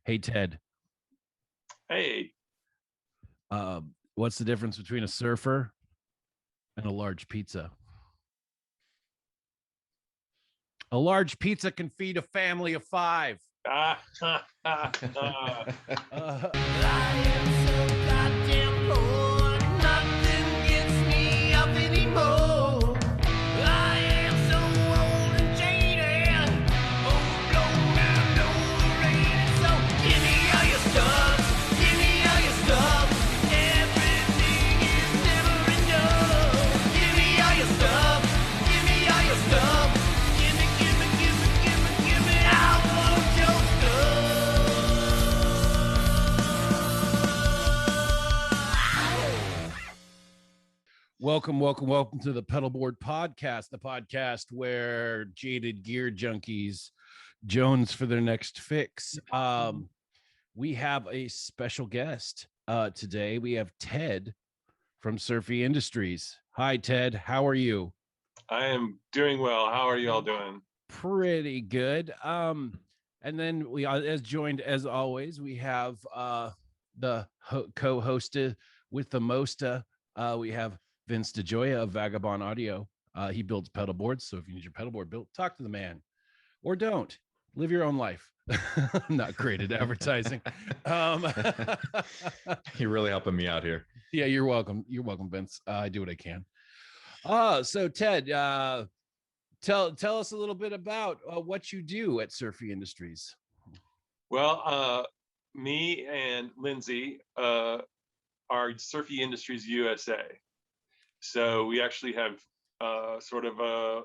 Hey, Ted, Hey, what's the difference between a surfer and a large pizza? A large pizza can feed a family of five. ah, I am so goddamn poor, nothing gets me up anymore. I am so old and jaded, overblown and overrated. So give me all your stuff, give me all your stuff. Everything is never enough. Give me all your stuff, give me all your stuff. Give me, give me, give me, give me, give me. I want your stuff. Welcome to the Pedalboard Podcast, the podcast where jaded gear junkies Jones for their next fix. We have a special guest today. We have Ted from Surfy Industries. Hi, Ted. How are you? I am doing well. How are you all doing? Pretty good. And then we as always, we have the co-hosted with the Mosta. We have Vince DeJoya of Vagabond Audio. He builds pedal boards, so if you need your pedal board built, talk to the man, or don't. Live your own life. Not great at advertising. You're really helping me out here. Yeah, you're welcome. You're welcome, Vince. I do what I can. So Ted, tell us a little bit about what you do at Surfy Industries. Well, me and Lindsay are Surfy Industries USA. So we actually have sort of a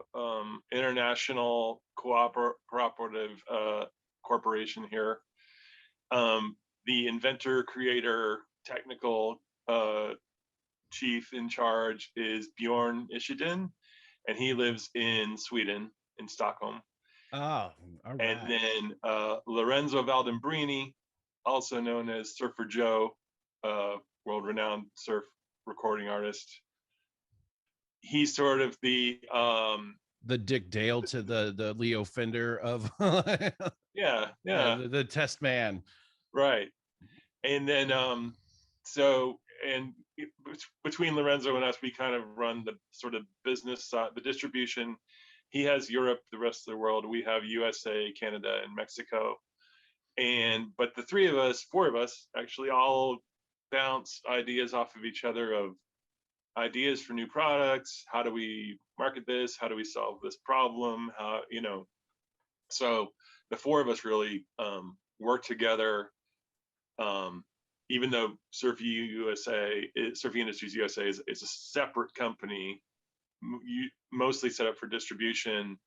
international cooperative corporation here. The inventor, creator, technical chief in charge is Bjorn Ishiden, and he lives in Sweden, in Stockholm. Oh, all right. And then Lorenzo Valdembrini, also known as Surfer Joe, world-renowned surf recording artist. He's sort of the Dick Dale to the Leo Fender of yeah the test man. Right. And then between Lorenzo and us, we kind of run the sort of business side, the distribution. He has Europe, the rest of the world. We have USA, Canada, and Mexico. But the four of us, actually all bounce ideas off of each other of ideas for new products. How do we market this? How do we solve this problem? So the four of us really work together. Even though Surfy Industries USA is a separate company, mostly set up for distribution,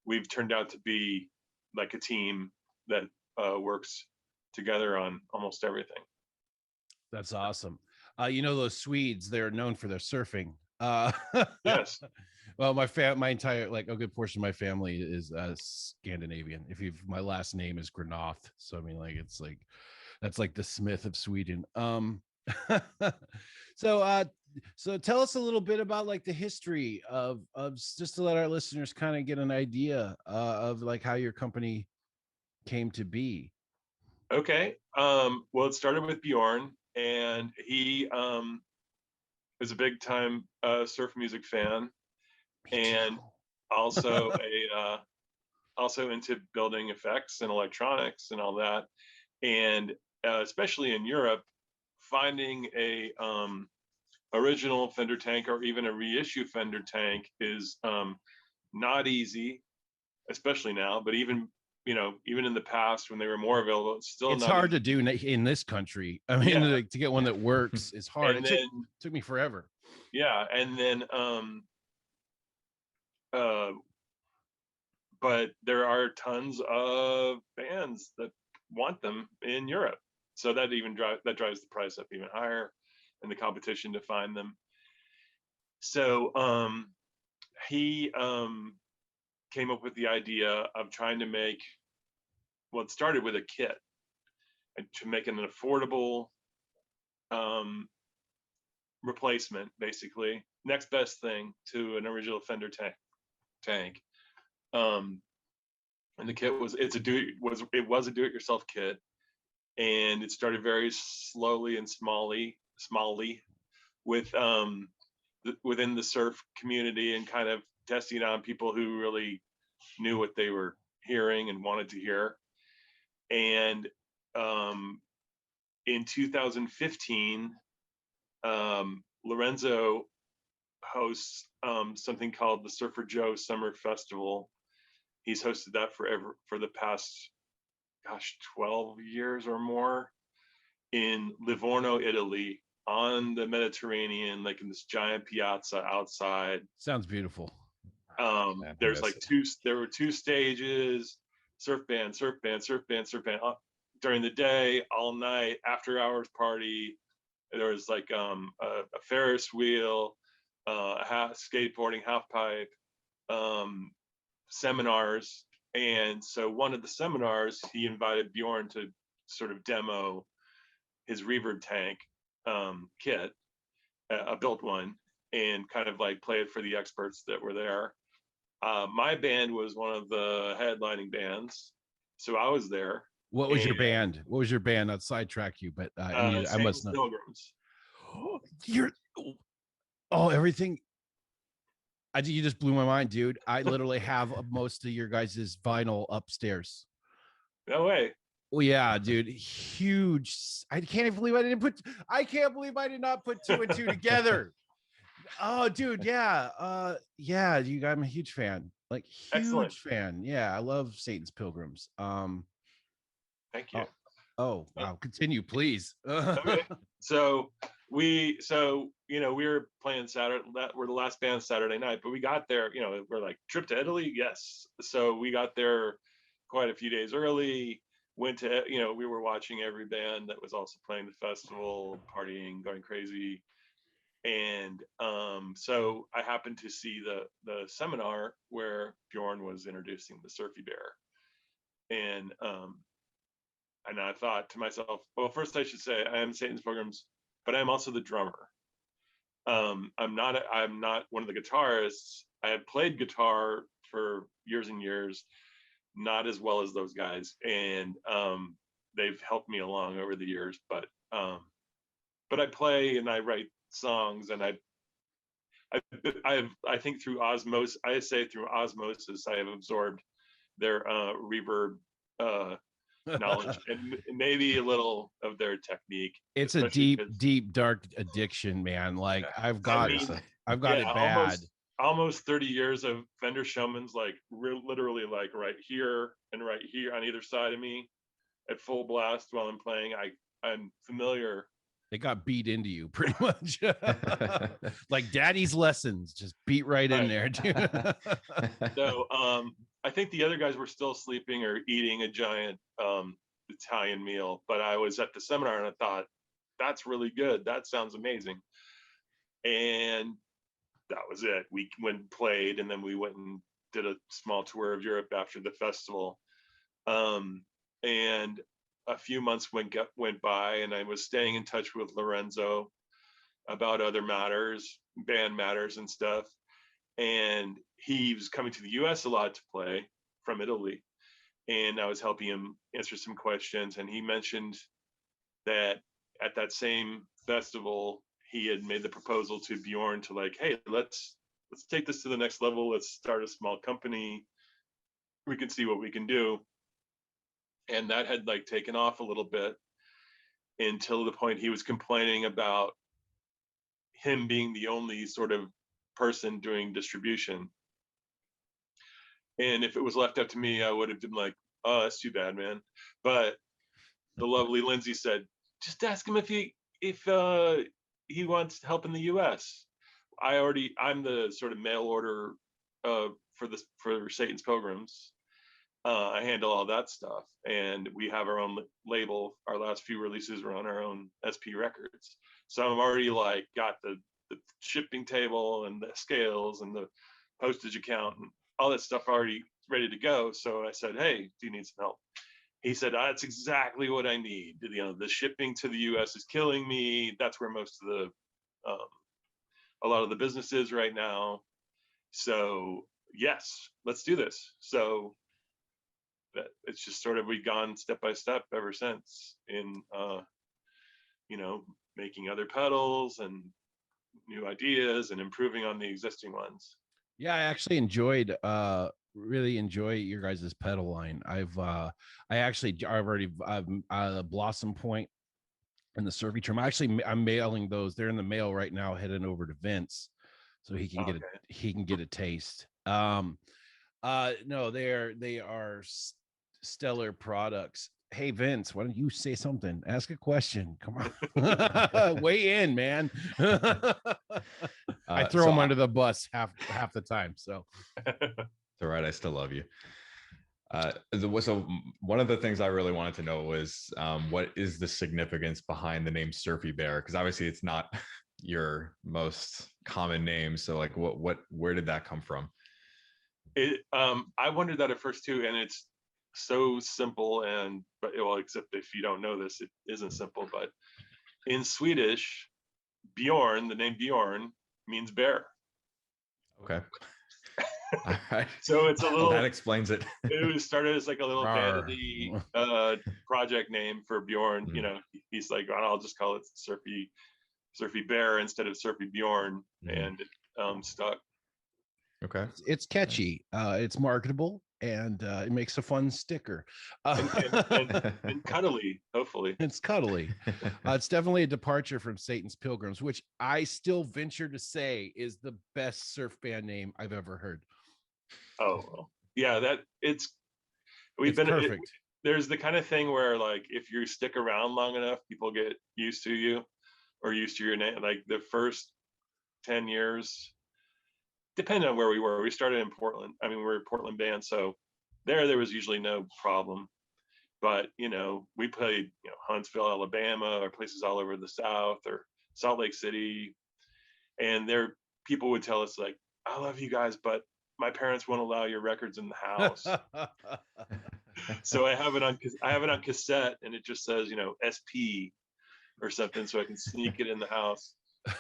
we've turned out to be like a team that works together on almost everything. That's awesome. Those Swedes, they're known for their surfing. Yes. Well, my entire, like, a good portion of my family is Scandinavian. My last name is Granoth, so I mean, like, it's like that's like the Smith of Sweden. So tell us a little bit about like the history of just to let our listeners kind of get an idea of like how your company came to be. Okay. Well, it started with Bjorn, and he was a big time surf music fan, and also also into building effects and electronics and all that. And especially in Europe, finding a original Fender tank or even a reissue Fender tank is not easy, especially now. But even in the past when they were more available, it's hard to do in this country. I mean, like, to get one that works is hard. It took me forever. Yeah, and then but there are tons of bands that want them in Europe, so that drives the price up even higher, and the competition to find them. So he came up with the idea of trying to make, well, it started with a kit, and to make an affordable replacement, basically next best thing to an original Fender tank. And the kit was a do-it-yourself kit. and it started very slowly and smally with within the surf community, and kind of testing on people who really knew what they were hearing and wanted to hear. And in 2015, Lorenzo hosts something called the Surfer Joe Summer Festival. He's hosted that for the past, 12 years or more, in Livorno, Italy, on the Mediterranean, like in this giant piazza outside. Sounds beautiful. There's like there were two stages: surf band, surf band, surf band, surf band. During the day, all night, after hours party. There was like a Ferris wheel, skateboarding, half pipe, seminars. And so one of the seminars, he invited Bjorn to sort of demo his reverb tank kit, a built one, and kind of like play it for the experts that were there. My band was one of the headlining bands, so I was there. What was your band? What was your band? I'll sidetrack you, but I must know. Pilgrims. Everything. You just blew my mind, dude. I literally have most of your guys' vinyl upstairs. No way. Well, yeah, dude, huge. I can't believe I did not put two and two together. Oh, dude, yeah, I'm a huge fan, like huge Excellent. fan. Yeah, I love Satan's Pilgrims. Thank you. Oh, wow, continue, please. Okay. So we were playing Saturday. We're the last band Saturday night, but we got there. We're like, trip to Italy, yes. So we got there quite a few days early. Went to, we were watching every band that was also playing the festival, partying, going crazy. And so I happened to see the seminar where Bjorn was introducing the SurfyBear. And I thought to myself, well, first I should say I am Satan's Pilgrims, but I'm also the drummer. I'm not one of the guitarists. I had played guitar for years and years, not as well as those guys, and they've helped me along over the years. But I play and I write songs, and I think through osmosis, I have absorbed their reverb knowledge and maybe a little of their technique. It's a deep, dark addiction, man. Like I've got it bad. Almost 30 years of Fender Showmans, like literally like right here and right here on either side of me at full blast while I'm playing. I'm familiar. It got beat into you pretty much. Like daddy's lessons, just beat right in there, dude. So I think the other guys were still sleeping or eating a giant Italian meal, but I was at the seminar and I thought, that's really good. That sounds amazing. And that was it. We went and played, and then we went and did a small tour of Europe after the festival. And a few months went by, and I was staying in touch with Lorenzo about other matters, band matters and stuff. And he was coming to the US a lot to play from Italy. And I was helping him answer some questions. And he mentioned that at that same festival, he had made the proposal to Bjorn to like, hey, let's take this to the next level. Let's start a small company. We can see what we can do. And that had like taken off a little bit until the point he was complaining about him being the only sort of person doing distribution. And if it was left up to me, I would have been like, oh, that's too bad, man. But the lovely Lindsay said, just ask him if he wants help in the US. I'm the sort of mail order for Satan's Pilgrims. I handle all that stuff, and we have our own label. Our last few releases were on our own SP Records, so I'm already like got the shipping table and the scales and the postage account and all that stuff already ready to go. So I said, hey, do you need some help? He said, that's exactly what I need. The shipping to the US is killing me. That's where most of a lot of the business is right now. So yes, let's do this. So that it's just sort of, we've gone step by step ever since in, making other pedals and new ideas and improving on the existing ones. Yeah, I actually really enjoy your guys' pedal line. I've already Blossom Point and the Surfy Trim. I'm mailing those. They're in the mail right now, heading over to Vince so he can get a taste. No, they are stellar products. Hey Vince, why don't you say something? Ask a question. Come on. Weigh in, man. I throw him under the bus half the time. So it's all right. I still love you. So one of the things I really wanted to know was what is the significance behind the name SurfyBear? Because obviously it's not your most common name. So like where did that come from? I wondered that at first too, and it's so simple, except if you don't know this, it isn't simple, but in Swedish, Bjorn, the name Bjorn, means bear. Okay. All right. So it's a little, that explains it. It was started as like a little vanity project name for Bjorn. He's like, I'll just call it Surfy Bear instead of Surfy Bjorn, and it stuck. Okay. It's catchy, it's marketable, and it makes a fun sticker. And cuddly, hopefully. It's cuddly. It's definitely a departure from Satan's Pilgrims, which I still venture to say is the best surf band name I've ever heard. Oh, well, yeah, it's perfect. There's the kind of thing where, like, if you stick around long enough, people get used to you or used to your name. Like the first 10 years, depending on where we started in Portland. I mean, we're a Portland band, so there was usually no problem. But we played Huntsville, Alabama, or places all over the South, or Salt Lake City, and people would tell us like, I love you guys, but my parents won't allow your records in the house. So I have it on cassette, and it just says SP or something, so I can sneak it in the house.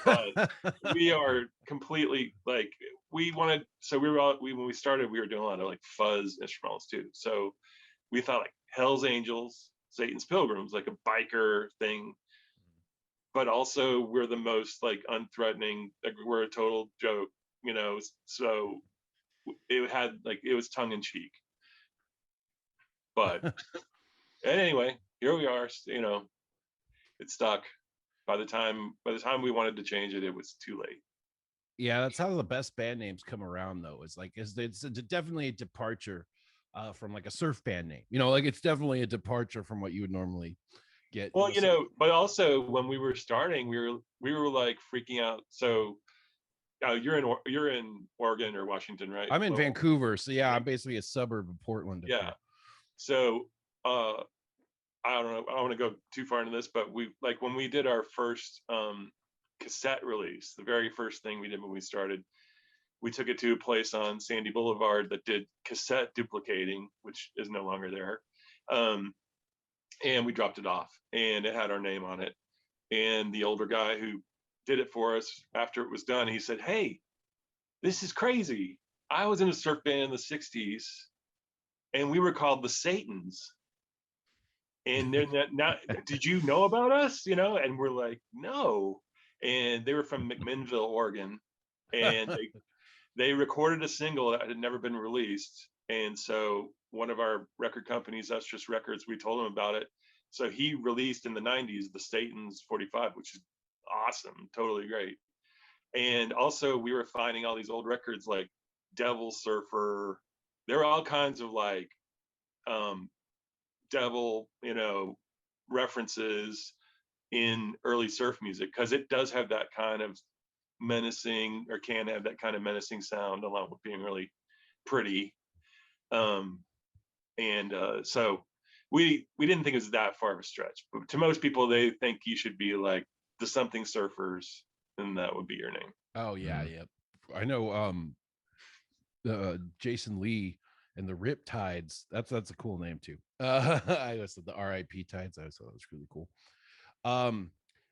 But we are completely like, when we started, we were doing a lot of like fuzz instrumentals too. So we thought like Hell's Angels, Satan's Pilgrims, like a biker thing, but also we're the most like unthreatening, like we're a total joke, so it was tongue in cheek. But anyway, here we are, it stuck. By the time we wanted to change it, it was too late. Yeah, that's how the best band names come around, though. It's definitely a departure from like a surf band name. Like it's definitely a departure from what you would normally get. Well, but also when we were starting, we were like freaking out. So you're in Oregon or Washington, right? I'm in Vancouver, so yeah, I'm basically a suburb of Portland. Yeah. So I don't know, I don't want to go too far into this, but when we did our first cassette release, the very first thing we did when we started, we took it to a place on Sandy Boulevard that did cassette duplicating, which is no longer there. And we dropped it off, and it had our name on it. And the older guy who did it for us, after it was done, he said, "Hey, this is crazy. I was in a surf band in the 60s, and we were called the Satans. And then now, did you know about us? And we're like, no. And they were from McMinnville, Oregon, and they recorded a single that had never been released. And so one of our record companies, That's Just Records, we told him about it. So he released in the 90s the Satan's 45, which is awesome, totally great. And also we were finding all these old records like Devil Surfer. There were all kinds of like devil, references in early surf music, because it does have that kind of menacing, or can have that kind of menacing sound, along with being really pretty. So we didn't think it was that far of a stretch, but to most people, they think you should be like the Something Surfers, and that would be your name. Oh yeah, yeah. I know Jason Lee and the Riptides. That's a cool name too. I always said the RIP Tides. I always thought that was really cool.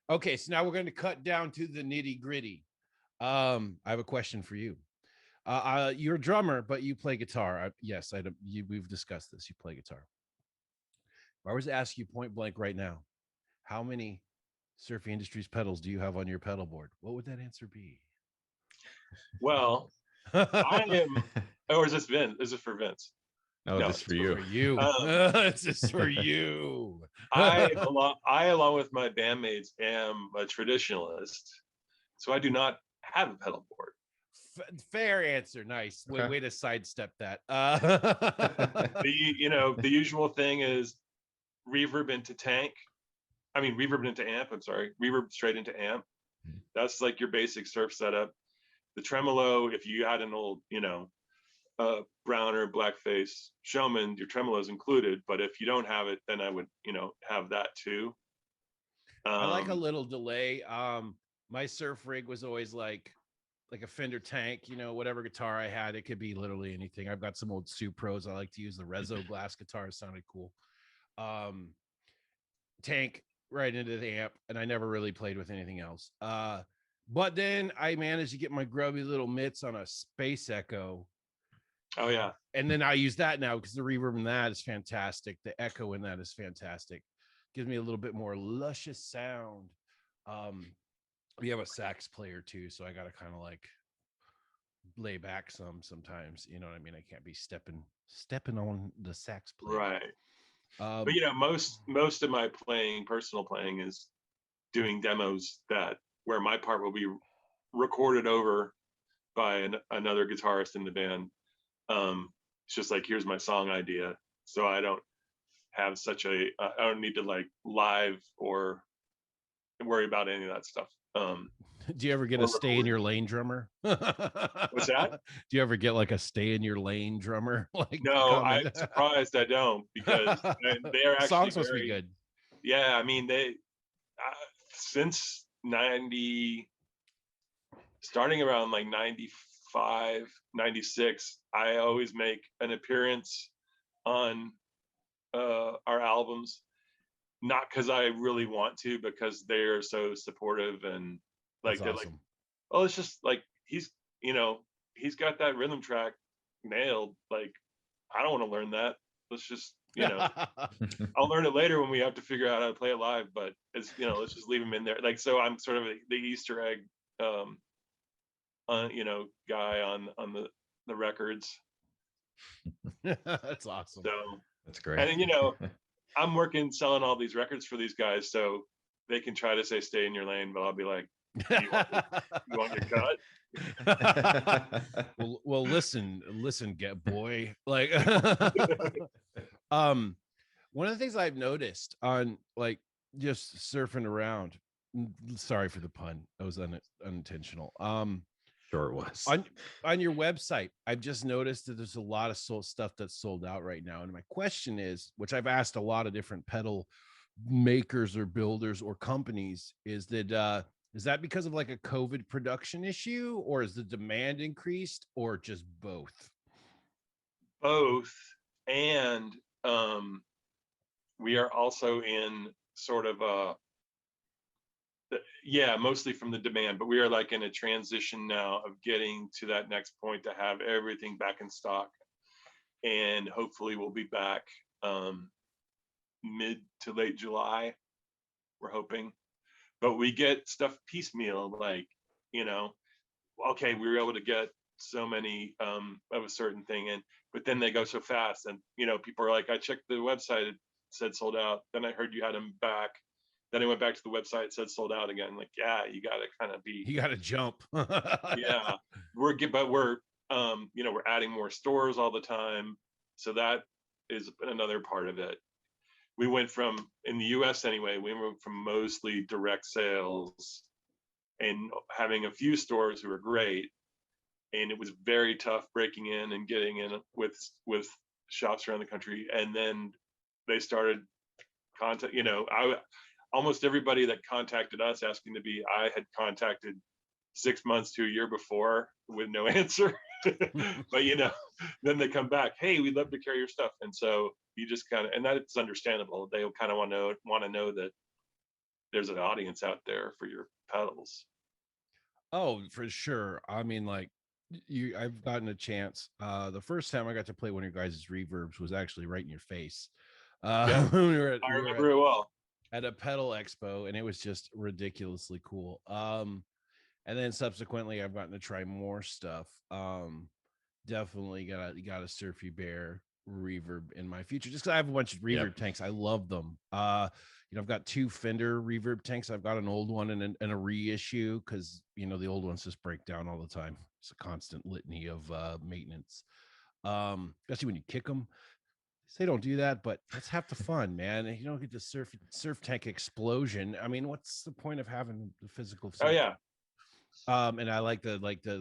Okay, so now we're going to cut down to the nitty gritty. I have a question for you. You're a drummer, but you play guitar. Yes, we've discussed this. You play guitar. If I was to ask you point blank right now, how many Surfy Industries pedals do you have on your pedal board? What would that answer be? Well, I am. Or is this Vince? Is it for Vince? No, No, this for it's you. For you. Um, It's just for you. I, along with my bandmates, am a traditionalist, so I do not have a pedal board. Fair answer. Nice. Okay. Way to sidestep that. The usual thing is reverb into reverb into amp. I'm sorry, reverb straight into amp. That's like your basic surf setup. The tremolo, if you had an old, brown or blackface Showman, your tremolo is included. But if you don't have it, then I would, have that too. I like a little delay. My surf rig was always like a Fender Tank, whatever guitar I had. It could be literally anything. I've got some old Supros. I like to use the Rezo glass guitar. It sounded cool. Tank right into the amp, and I never really played with anything else. But then I managed to get my grubby little mitts on a Space Echo. Oh yeah. And then I use that now because the reverb in that is fantastic. The echo in that is fantastic. Gives me a little bit more luscious sound. We have a sax player too, so I gotta kind of like lay back sometimes. You know what I mean? I can't be stepping on the sax player. Right. But most of my personal playing is doing demos where my part will be recorded over by another guitarist in the band. It's just like, here's my song idea. So I don't have I don't need to like live or worry about any of that stuff. Do you ever get a stay in your lane drummer? What's that? Do you ever get like a stay in your lane drummer? Like, no, I'm surprised I don't, because they're actually songs supposed to be good. Yeah, I mean, they since starting around like 95, 96, I always make an appearance on our albums, not because I really want to, because they're so supportive and like, they're awesome. like, oh, it's just like he's got that rhythm track nailed. Like, I don't want to learn that. Let's just I'll learn it later when we have to figure out how to play it live. But it's let's just leave them in there. Like, so I'm sort of the Easter egg, guy on the records. That's awesome. So that's great. And then, I'm selling all these records for these guys, so they can try to stay in your lane, but I'll be like, you want your cut? well, listen, get boy. Like, one of the things I've noticed on like just surfing around. Sorry for the pun. That was unintentional. Sure it was. On your website, I've just noticed that there's a lot of stuff that's sold out right now. And my question is, which I've asked a lot of different pedal makers or builders or companies, is that because of like a COVID production issue, or is the demand increased, or just both? Both. And we are also in sort of mostly from the demand, but we are like in a transition now of getting to that next point to have everything back in stock, and hopefully we'll be back mid to late July, we're hoping. But we get stuff piecemeal, like, okay, we were able to get so many of a certain thing in, but then they go so fast, and people are like, I checked the website, it said sold out, then I heard you had them back. Then I went back to the website, said sold out again. Like, yeah, you got to kind of you got to jump. Yeah, we're adding more stores all the time. So that is another part of it. We went from, in the US anyway, we went from mostly direct sales and having a few stores who were great. And it was very tough breaking in and getting in with shops around the country. And then they started almost everybody that contacted us asking to be, I had contacted 6 months to a year before with no answer. But then they come back, hey, we'd love to carry your stuff. And so you just kind of, and that's understandable. They kind of want to know that there's an audience out there for your pedals. Oh, for sure. I mean, like, I've gotten a chance. The first time I got to play one of your guys' reverbs was actually right in your face. Yeah, When we were I we were remember it well. at a pedal expo, and it was just ridiculously cool. And then subsequently I've gotten to try more stuff. Definitely got a SurfyBear reverb in my future, just because I have a bunch of reverb tanks. I love them. I've got 2 Fender reverb tanks. I've got an old one and a reissue, because the old ones just break down all the time. It's a constant litany of maintenance. Especially when you kick them. They don't do that, but that's half the fun, man. You don't get the surf tank explosion. I mean, what's the point of having the physical? Oh yeah, And I like the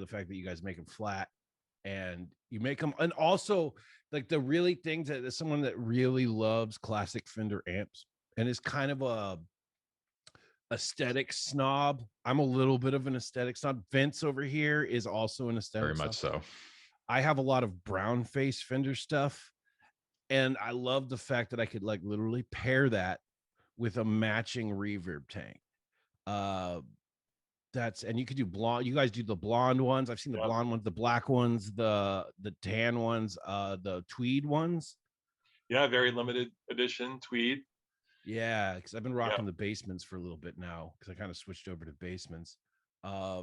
fact that you guys make them flat, and you make them, and also like the really things that as someone that really loves classic Fender amps and is kind of a aesthetic snob. I'm a little bit of an aesthetic snob. Vince over here is also an aesthetic Very much snob. so. I have a lot of brown face Fender stuff, and I love the fact that I could like literally pair that with a matching reverb tank. And you could do blonde. You guys do the blonde ones. I've seen the blonde ones, the black ones, the tan ones, the tweed ones. Yeah, very limited edition tweed. Yeah, because I've been rocking the basements for a little bit now, because I kind of switched over to basements. I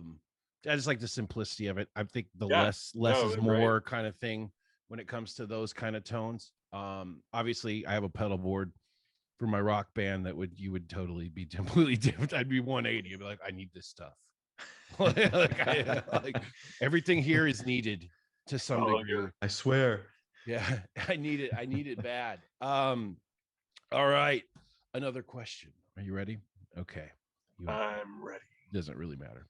just like the simplicity of it. I think the less is more kind of thing when it comes to those kind of tones. Obviously I have a pedal board for my rock band that you would totally be completely different. I'd be 180. I'd be like, I need this stuff. like everything here is needed to some degree. I swear. Yeah, I need it bad. All right. Another question. Are you ready? Okay. I'm ready. Doesn't really matter.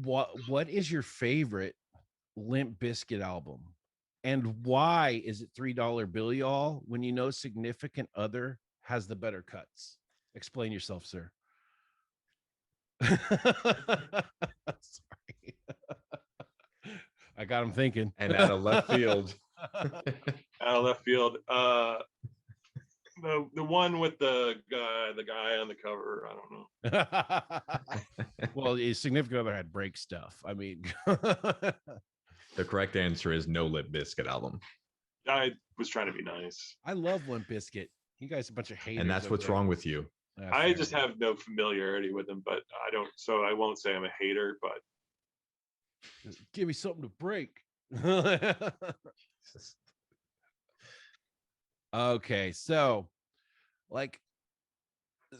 What is your favorite Limp Bizkit album? And why is it $3 Bill Y'all when you know significant other has the better cuts? Explain yourself, sir. Sorry. I got him thinking. And out of left field. Out of left field. The one with the guy on the cover. I don't know. Well, his significant other had break stuff. I mean, the correct answer is no Limp Bizkit album. I was trying to be nice. I love Limp Bizkit. You guys are a bunch of haters. And that's what's wrong with you. I just have no familiarity with them, but I don't. So I won't say I'm a hater, but just give me something to break. Okay, so like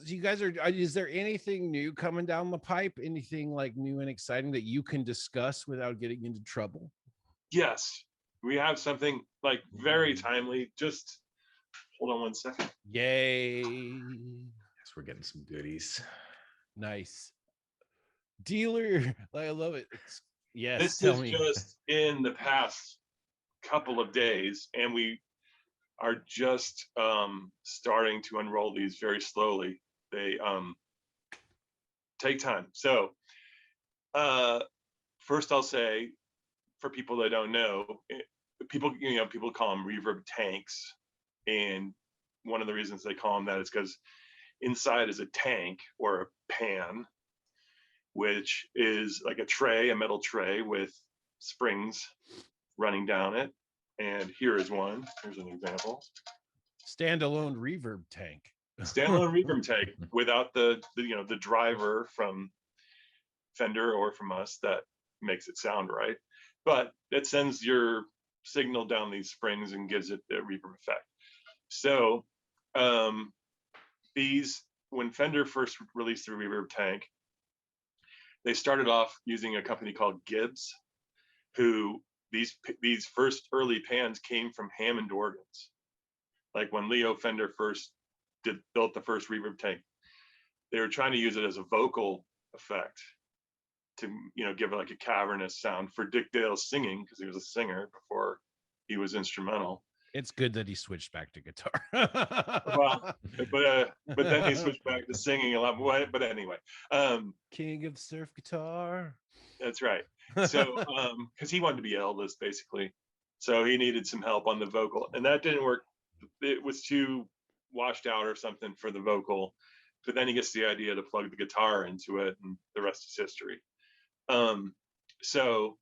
you guys is there anything new coming down the pipe? Anything like new and exciting that you can discuss without getting into trouble? yes, we have something like very timely. Just hold on one second. Yay. Yes, we're getting some goodies. Nice. Dealer, I love it. Yes, This is just in the past couple of days, and we are just starting to unroll these very slowly. They take time. So first I'll say, for people that don't know, people call them reverb tanks, and one of the reasons they call them that is because inside is a tank or a pan, which is like a metal tray with springs running down it. And here is one. Here's an example. Standalone reverb tank. Standalone reverb tank without the driver from Fender or from us that makes it sound right. But it sends your signal down these springs and gives it the reverb effect. So when Fender first released the reverb tank, they started off using a company called Gibbs, who these first early pans came from Hammond organs. Like when Leo Fender first built the first reverb tank, they were trying to use it as a vocal effect to give it like a cavernous sound for Dick Dale's singing, because he was a singer before he was instrumental. It's good that he switched back to guitar. Well, but then he switched back to singing a lot more. But anyway, King of surf guitar. That's right. So because he wanted to be Elvis basically, so he needed some help on the vocal, and that didn't work. It was too washed out or something for the vocal. but then he gets the idea to plug the guitar into it, and the rest is history. So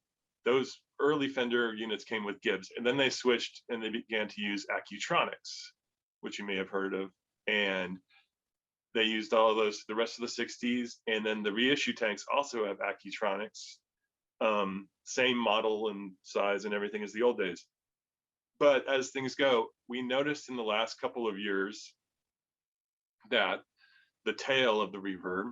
those early Fender units came with Gibbs, and then they switched and they began to use Accutronics, which you may have heard of, and they used all of those the rest of the 60s. And then the reissue tanks also have Accutronics, same model and size and everything as the old days. But as things go, we noticed in the last couple of years that the tail of the reverb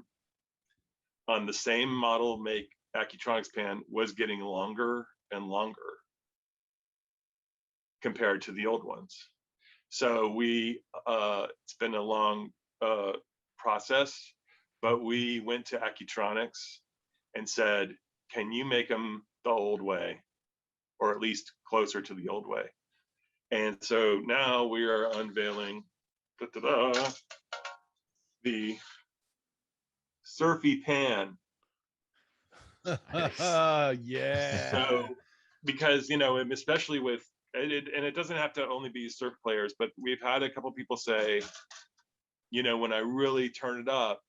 on the same model make Accutronics pan was getting longer and longer compared to the old ones. So we it's been a long process, but we went to Accutronics and said, can you make them the old way, or at least closer to the old way? And so now we are unveiling the Surfy Pan. Yeah. So, because, you know, especially with it, and it doesn't have to only be surf players, but we've had a couple people say, you know, when I really turn it up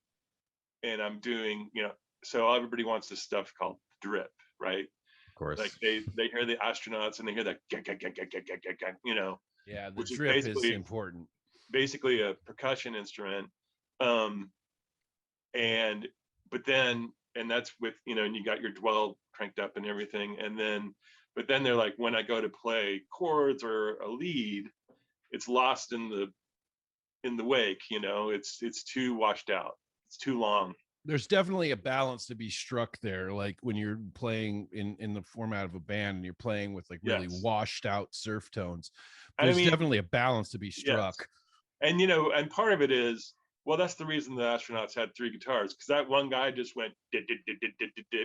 and I'm doing, you know, so everybody wants this stuff called drip, right? Of course. Like they hear the astronauts and they hear that, you know, Yeah, the which drip is basically important. basically a percussion instrument. But then, and that's with, you know, and you got your dwell cranked up and everything. And then, but then they're like, when I go to play chords or a lead, it's lost in the wake, you know, it's too washed out. It's too long. There's definitely a balance to be struck there. Like when you're playing in the format of a band and you're playing with like really Yes. washed out surf tones, I there's mean, definitely a balance to be struck. yes. And, you know, and part of it is, well, that's the reason the astronauts had 3 guitars, because that one guy just went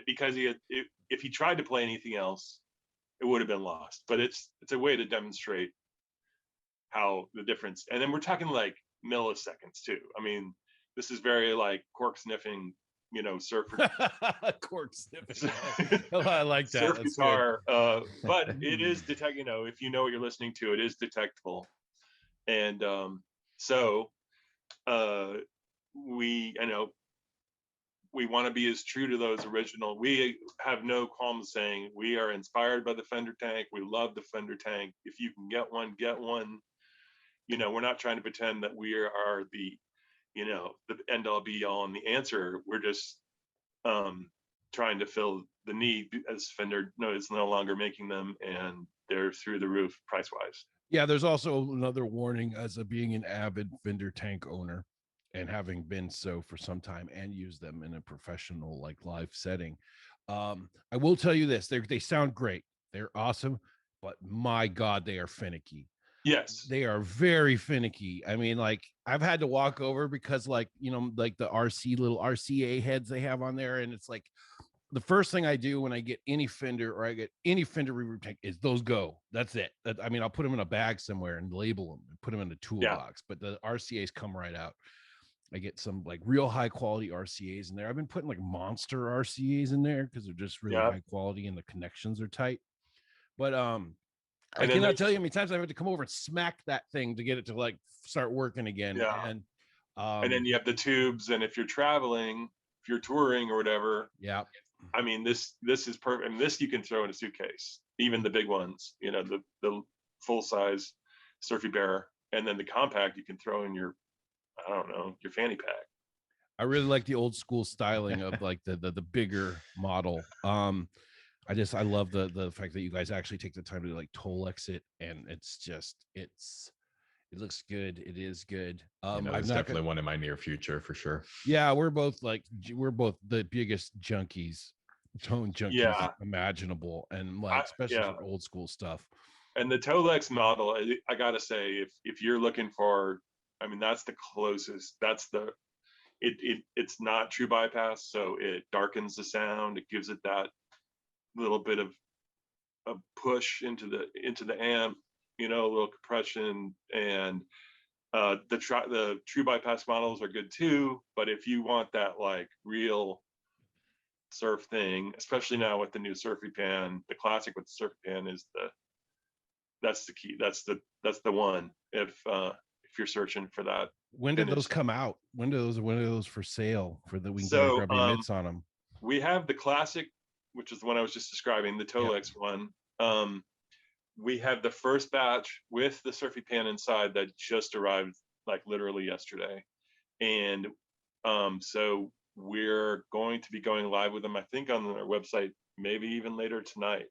because he had, if he tried to play anything else, it would have been lost. But it's a way to demonstrate how the difference. And then we're talking like milliseconds too. I mean, this is very like cork sniffing, you know, surfer Cork snipping. Oh, I like that. surf That's guitar. But it is detect, you know, if you know what you're listening to, it is detectable. And so we, you know, we want to be as true to those original. We have no qualms saying we are inspired by the Fender tank. We love the Fender tank. If you can get one, get one. You know, we're not trying to pretend that we are the, you know, the end all be all and the answer. We're just trying to fill the need, as Fender is no longer making them, and they're through the roof price wise. Yeah, there's also another warning as a being an avid Fender tank owner and having been so for some time and use them in a professional like live setting. I will tell you this, they sound great. They're awesome, but my God, they are finicky. Yes. They are very finicky. I mean, like I've had to walk over because like, you know, like the little RCA heads they have on there. And it's like, the first thing I do when I get any Fender or I get any Fender reverb tank is those go. That's it. I mean, I'll put them in a bag somewhere and label them and put them in a toolbox, but the RCAs come right out. I get some like real high quality RCAs in there. I've been putting like monster RCAs in there because they're just really high quality and the connections are tight. But I cannot tell you how many times I've had to come over and smack that thing to get it to like start working again. Yeah. And then you have the tubes, and if you're traveling, if you're touring or whatever, yeah. I mean, this is perfect. And this you can throw in a suitcase, even the big ones, you know, the full size SurfyBear, and then the compact you can throw in your, I don't know, your fanny pack. I really like the old school styling of like the bigger model. I love the fact that you guys actually take the time to like Tolex it, and it's just it looks good. It is good. There's definitely one in my near future for sure. Yeah, we're both the biggest tone junkies imaginable, and like especially for old school stuff. And the Tolex model, I gotta say, if you're looking for, I mean, that's the closest. That's it's not true bypass, so it darkens the sound. It gives it that little bit of a push into the amp, you know, a little compression. And the true bypass models are good too, but if you want that like real surf thing, especially now with the new Surfy Pan, the classic with the Surfy Pan that's the key. That's the one if you're searching for that When did those finished. come out? When do those for sale for the we can get our So grubby mitts on them? we have the classic, which is the one I was just describing, the Tolex one. We have the first batch with the Surfy Pan inside that just arrived like literally yesterday. And so we're going to be going live with them, I think, on our website, maybe even later tonight.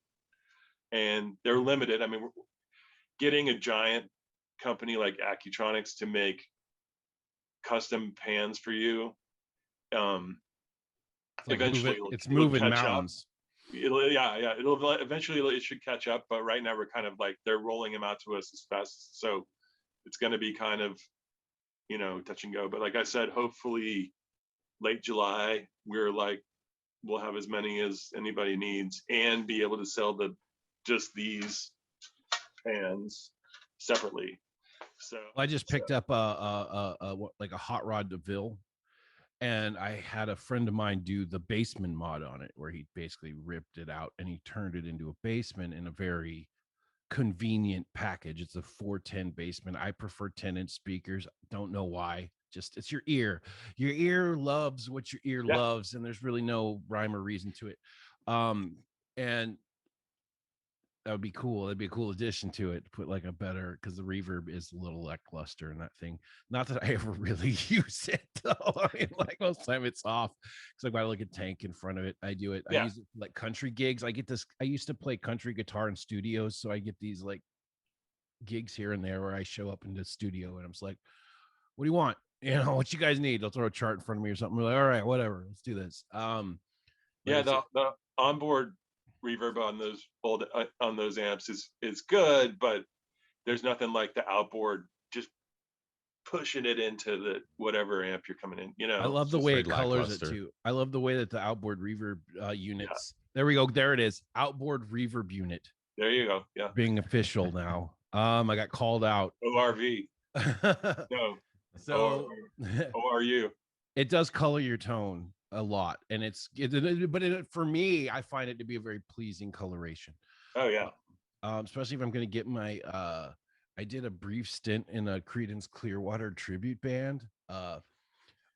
And they're limited. I mean, getting a giant company like Accutronics to make custom pans for you, Like eventually it's it'll moving catch up. mountains. It'll eventually, it should catch up, but right now we're kind of like, they're rolling them out to us as fast, so it's going to be kind of, you know, touch and go. But like I said, hopefully late July, we'll have as many as anybody needs and be able to sell just these pans separately. So I just picked up like a hot rod DeVille, and I had a friend of mine do the basement mod on it, where he basically ripped it out and he turned it into a basement in a very convenient package. It's a 410 basement. I prefer 10-inch speakers. Don't know why. Just it's your ear. Your ear loves what your ear Yeah. loves, and there's really no rhyme or reason to it. And that would be cool. That'd be a cool addition to it. Put like a better, because the reverb is a little lackluster in that thing. Not that I ever really use it though. I mean, like most of the time it's off because I've got like a tank in front of it. I do it. Yeah. I use it for, like country gigs. I get this. I used to play country guitar in studios, so I get these like gigs here and there where I show up in the studio and I'm just like, "What do you want? You know, what you guys need?" They'll throw a chart in front of me or something. We're like, "All right, whatever. Let's do this." But Yeah, it's the onboard reverb on those old on those amps is good, but there's nothing like the outboard just pushing it into the whatever amp you're coming in, you I know. love the just way very it colors it lackluster. too. I love the way that the outboard reverb units. There we go. There it is. Outboard reverb unit There you go. Yeah. being official now. I got called out. ORV. No. So ORU. it does color your tone a lot, and for me, I find it to be a very pleasing coloration. Oh yeah. Especially if I'm going to get my I did a brief stint in a Creedence Clearwater tribute band. I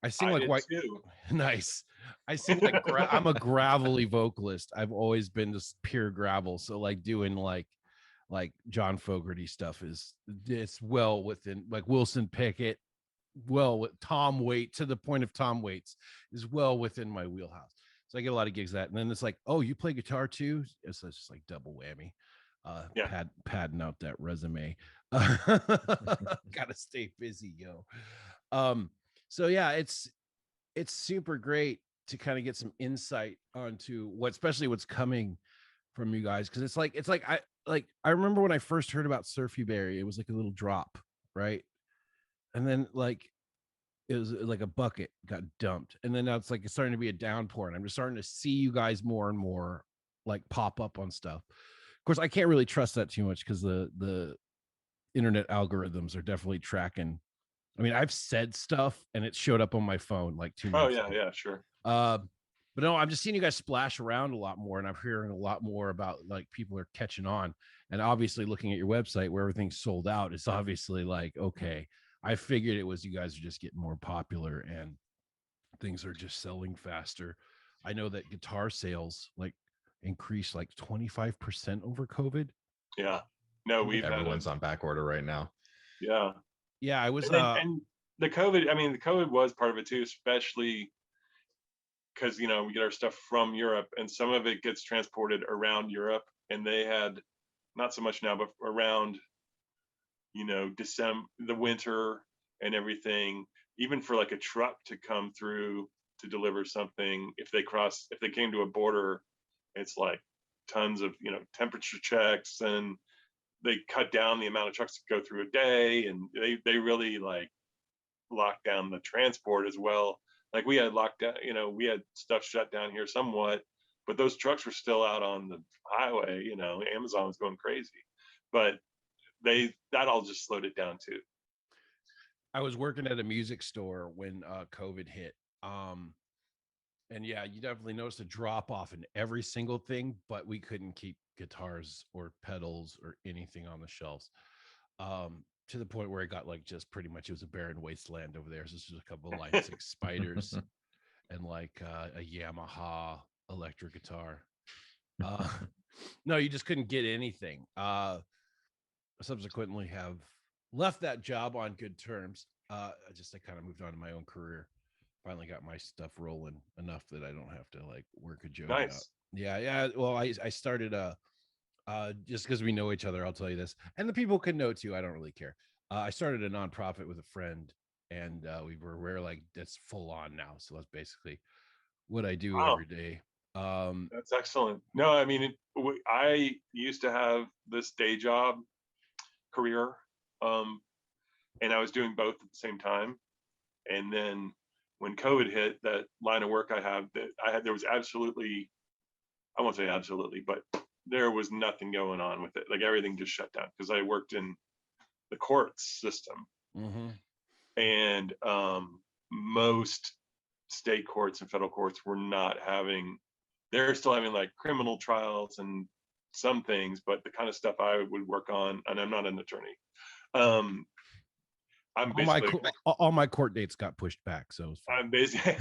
sing like did white. too. Nice. I sing like I'm a gravelly vocalist. I've always been just pure gravel. So like doing like John Fogerty stuff it's well within, like Wilson Pickett, well with Tom Waits, to the point of Tom Waits, is well within my wheelhouse. So I get a lot of gigs that, and then it's like, oh, you play guitar too? It's just like double whammy. Yeah. Padding out that resume. Gotta stay busy, yo. So yeah, it's super great to kind of get some insight onto especially what's coming from you guys, because it's like I remember when I first heard about SurfyBear, it was like a little drop, right? And then like it was like a bucket got dumped, and then now it's like it's starting to be a downpour, and I'm just starting to see you guys more and more like pop up on stuff. Of course, I can't really trust that too much because the internet algorithms are definitely tracking. I mean, I've said stuff and it showed up on my phone like 2 Oh months yeah, ago. yeah, sure. But no, I'm just seeing you guys splash around a lot more, and I'm hearing a lot more about like people are catching on. And obviously, looking at your website where everything's sold out, it's obviously like, okay, I figured it was you guys are just getting more popular and things are just selling faster. I know that guitar sales like increased like 25% over COVID. Yeah. No, we've had Everyone's on back order right now. yeah. Yeah, I was And the COVID, I mean, the COVID was part of it too, especially because, you know, we get our stuff from Europe and some of it gets transported around Europe, and they had, not so much now, but around, you know, December, the winter and everything, even for like a truck to come through to deliver something, if they came to a border, it's like tons of, you know, temperature checks, and they cut down the amount of trucks that go through a day, and they really like locked down the transport as well. Like we had locked down, you know, we had stuff shut down here somewhat, but those trucks were still out on the highway. You know, Amazon was going crazy, but that all just slowed it down too. I was working at a music store when COVID hit. And yeah, you definitely noticed a drop off in every single thing, but we couldn't keep guitars or pedals or anything on the shelves. to the point where it got like just pretty much it was a barren wasteland over there. So this was a couple of lights, like spiders, and like a Yamaha electric guitar. No, you just couldn't get anything. Subsequently have left that job on good terms. I kind of moved on to my own career. Finally got my stuff rolling enough that I don't have to like work a job. Nice. Yeah. Well, I started just because we know each other, I'll tell you this, and the people can know too. I don't really care. I started a nonprofit with a friend, and we're like that's full on now. So that's basically what I do Wow. every day. That's excellent. No, I mean, I used to have this day job career, and I was doing both at the same time. And then when COVID hit, that line of work there was absolutely, I won't say absolutely, but there was nothing going on with it. Like everything just shut down because I worked in the courts system, and most state courts and federal courts were not having. They're still having like criminal trials and some things, but the kind of stuff I would work on, and I'm not an attorney. I'm basically all my court dates got pushed back, so I'm basically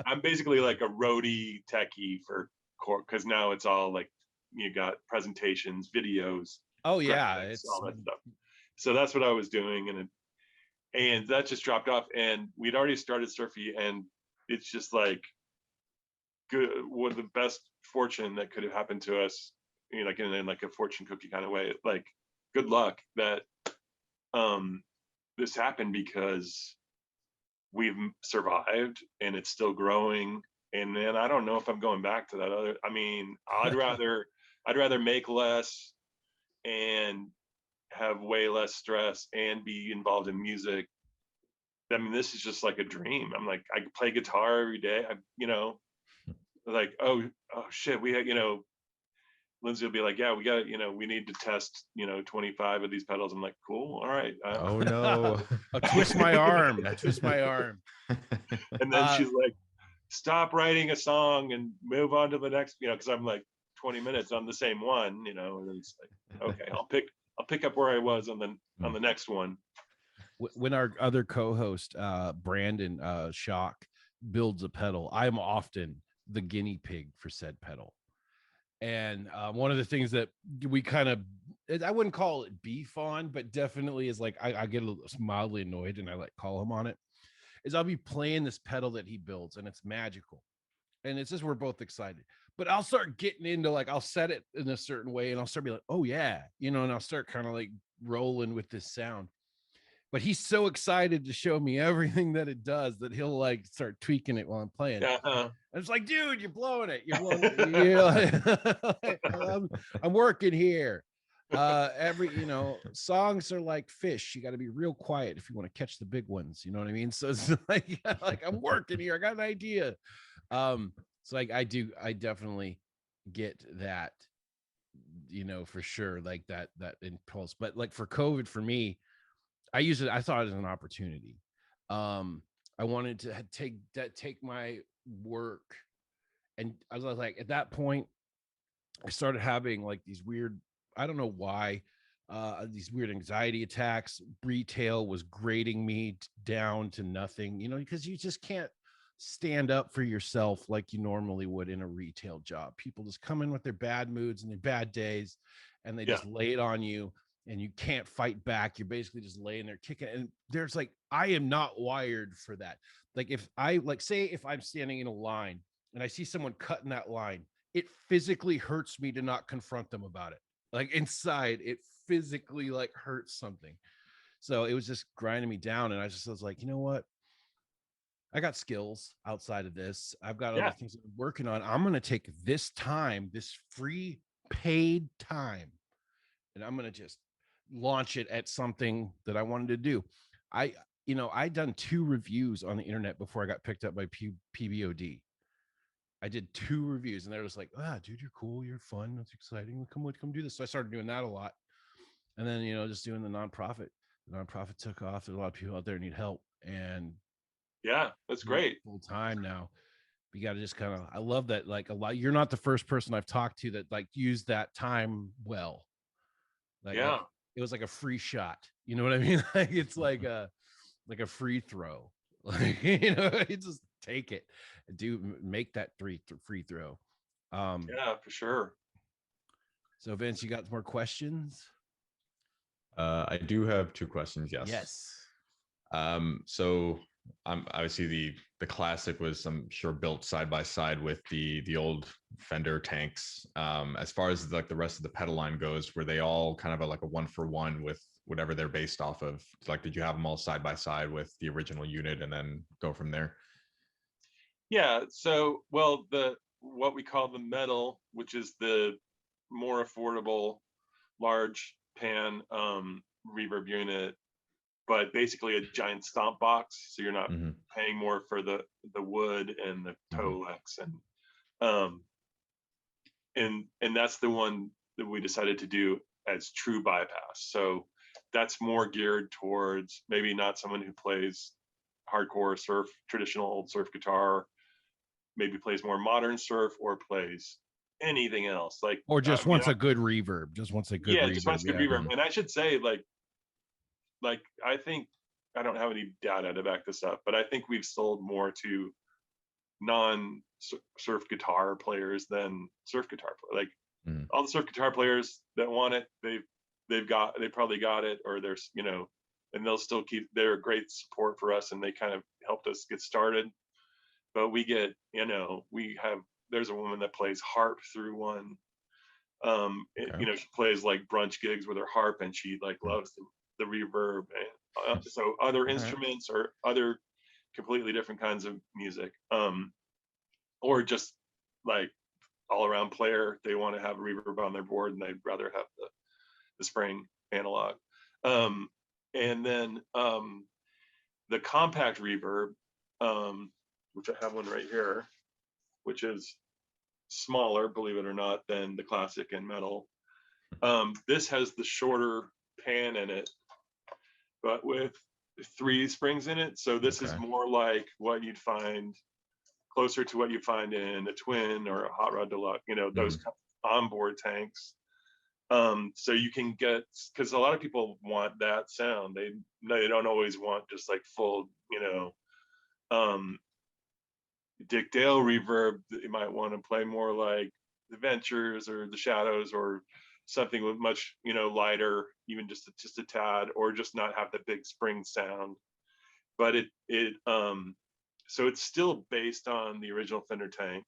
I'm basically like a roadie techie for court because now it's all like you got presentations, videos. Oh yeah, graphics, it's all that stuff. So that's what I was doing, and that just dropped off. And we'd already started Surfy, and it's just like good. One of the best fortune that could have happened to us, you know, like in like a fortune cookie kind of way. Like good luck that this happened because we've survived and it's still growing. And then I don't know if I'm going back to that other. I mean, I'd rather make less and have way less stress and be involved in music. I mean, this is just like a dream. I'm like, I play guitar every day. Like, oh shit, we had, Lindsay will be like, yeah, we got, we need to test, 25 of these pedals. I'm like, cool, all right. Oh no. Twist my arm. Twist my arm. And then she's like, stop writing a song and move on to the next, because I'm like 20 minutes on the same one, and it's like, okay, I'll pick up where I was on the next one. When our other co-host, Brandon Schock, builds a pedal, I'm often the guinea pig for said pedal. And one of the things that we kind of, I wouldn't call it beef on, but definitely is like, I get a little mildly annoyed and I like call him on it, is I'll be playing this pedal that he builds and it's magical. And it's just, we're both excited, but I'll start getting into like, I'll set it in a certain way and I'll start being like, oh yeah, and I'll start kind of like rolling with this sound. But he's so excited to show me everything that it does that he'll like start tweaking it while I'm playing. Uh-huh. It's like, dude, you're blowing it. You're blowing it. I'm working here. Songs are like fish. You got to be real quiet if you want to catch the big ones. You know what I mean? So it's like I'm working here. I got an idea. So like I definitely get that, for sure, like that impulse. But like for COVID, for me, I thought it as an opportunity. I wanted to take my work, and I was like, at that point, I started having like these weird, I don't know why, these weird anxiety attacks. Retail was grading me down to nothing, because you just can't stand up for yourself like you normally would in a retail job. People just come in with their bad moods and their bad days, and they just lay it on you. And you can't fight back. You're basically just laying there kicking. And there's like, I am not wired for that. Like if I say if I'm standing in a line and I see someone cutting that line, it physically hurts me to not confront them about it. Like inside, it physically like hurts something. So it was just grinding me down. And I was like, you know what? I got skills outside of this. I've got other things I'm working on. I'm going to take this time, this free paid time, and I'm going to just launch it at something that I wanted to do. I'd done 2 reviews on the internet before I got picked up by PBOD. I did 2 reviews and they're just like, dude, you're cool. You're fun. That's exciting. Come do this. So I started doing that a lot. And then, just doing the nonprofit. The nonprofit took off. There's a lot of people out there need help. And yeah, that's great. Full time now. You got to just kind of, I love that. Like you're not the first person I've talked to that like used that time well. Like, yeah. it was like a free shot. You know what I mean? Like it's like a free throw. Like, you know, you just take it, make that free throw. Yeah, for sure. So Vince, you got more questions? I do have two questions. Yes. Yes. So obviously the classic was, I'm sure, built side by side with the old Fender tanks. As far as like the rest of the pedal line goes, were they all kind of like a 1-for-1 with whatever they're based off of? Like, did you have them all side by side with the original unit and then go from there? Yeah. So, well, what we call the metal, which is the more affordable large pan reverb unit, but basically a giant stomp box, so you're not paying more for the wood and the Tolex, and that's the one that we decided to do as true bypass. So that's more geared towards maybe not someone who plays hardcore surf, traditional old surf guitar, maybe plays more modern surf, or plays anything else, like, or just wants a good reverb, just wants a good reverb. Just wants good reverb. And I should say, like I think, I don't have any data to back this up, but I think we've sold more to non-surf guitar players than surf guitar players. Like all the surf guitar players that want it, they probably got it, or there's, you know, and they'll still keep their great support for us, and they kind of helped us get started. But we get, you know, there's a woman that plays harp through one. You know, she plays like brunch gigs with her harp, and she like loves the reverb, and so other instruments or other completely different kinds of music, or just like all around player, they want to have reverb on their board, and they'd rather have the spring analog. And then the compact reverb, which I have one right here, which is smaller, believe it or not, than the classic and metal. This has the shorter pan in it, but with 3 springs in it. So this is more like what you'd find, closer to what you find in a Twin or a Hot Rod Deluxe, you know, those onboard tanks. So you can get, because a lot of people want that sound. They don't always want just like full, you know, Dick Dale reverb. You might want to play more like the Ventures or the Shadows, or something with much, you know, lighter, even just a tad, or just not have the big spring sound. But so it's still based on the original Fender tank.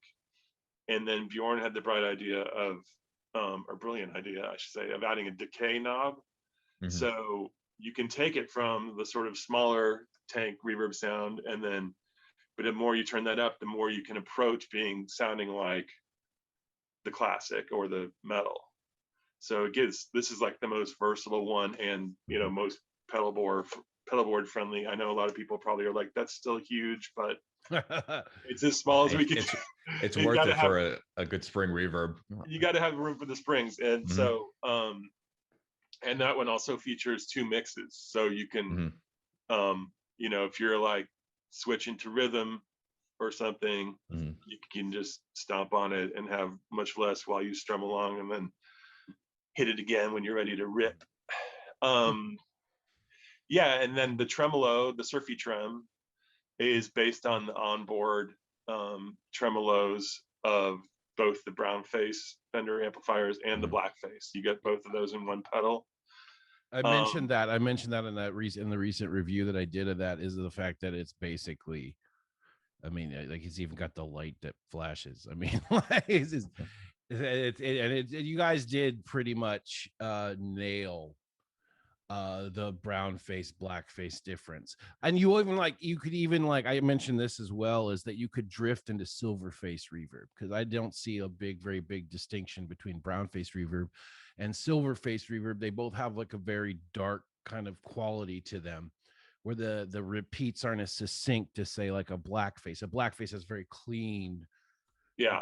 And then Bjorn had the bright idea of, or brilliant idea, I should say, of adding a decay knob. So you can take it from the sort of smaller tank reverb sound, and then, but the more you turn that up, the more you can approach sounding like the classic or the metal. So this is like the most versatile one, and, you know, most pedalboard friendly. I know a lot of people probably are like, that's still huge, but it's as small as we can. It's worth it for a good spring reverb. You got to have room for the springs. And so, and that one also features 2 mixes. So you can, you know, if you're like switching to rhythm or something, you can just stomp on it and have much less while you strum along, and then hit it again when you're ready to rip. Yeah, and then the tremolo, the Surfy Trem, is based on the onboard tremolos of both the brown face Fender amplifiers and the black face. You get both of those in one pedal. I mentioned that in the recent review that I did of that, is the fact that it's basically, I mean, like, it's even got the light that flashes. I mean, like, you guys did pretty much nail the brown face black face difference. And you could even I mentioned this as well, is that you could drift into silver face reverb, because I don't see a very big distinction between brown face reverb and silver face reverb. They both have like a very dark kind of quality to them, where the repeats aren't as succinct to say like a black face. A black face has very clean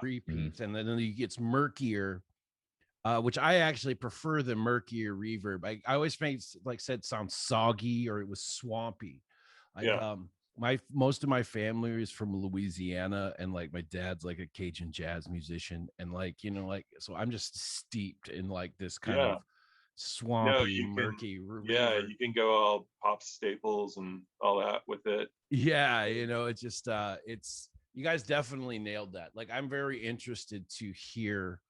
repeats, and then it gets murkier, which I actually prefer the murkier reverb. I always said sound soggy, or it was swampy. Most of my family is from Louisiana, and like my dad's like a Cajun jazz musician, and like, you know, like, so I'm just steeped in like this kind of swampy, you can, murky yeah, reverb. you can go all pop staples and all that with it. Yeah, it's just it's you guys definitely nailed that. Like I'm very interested to hear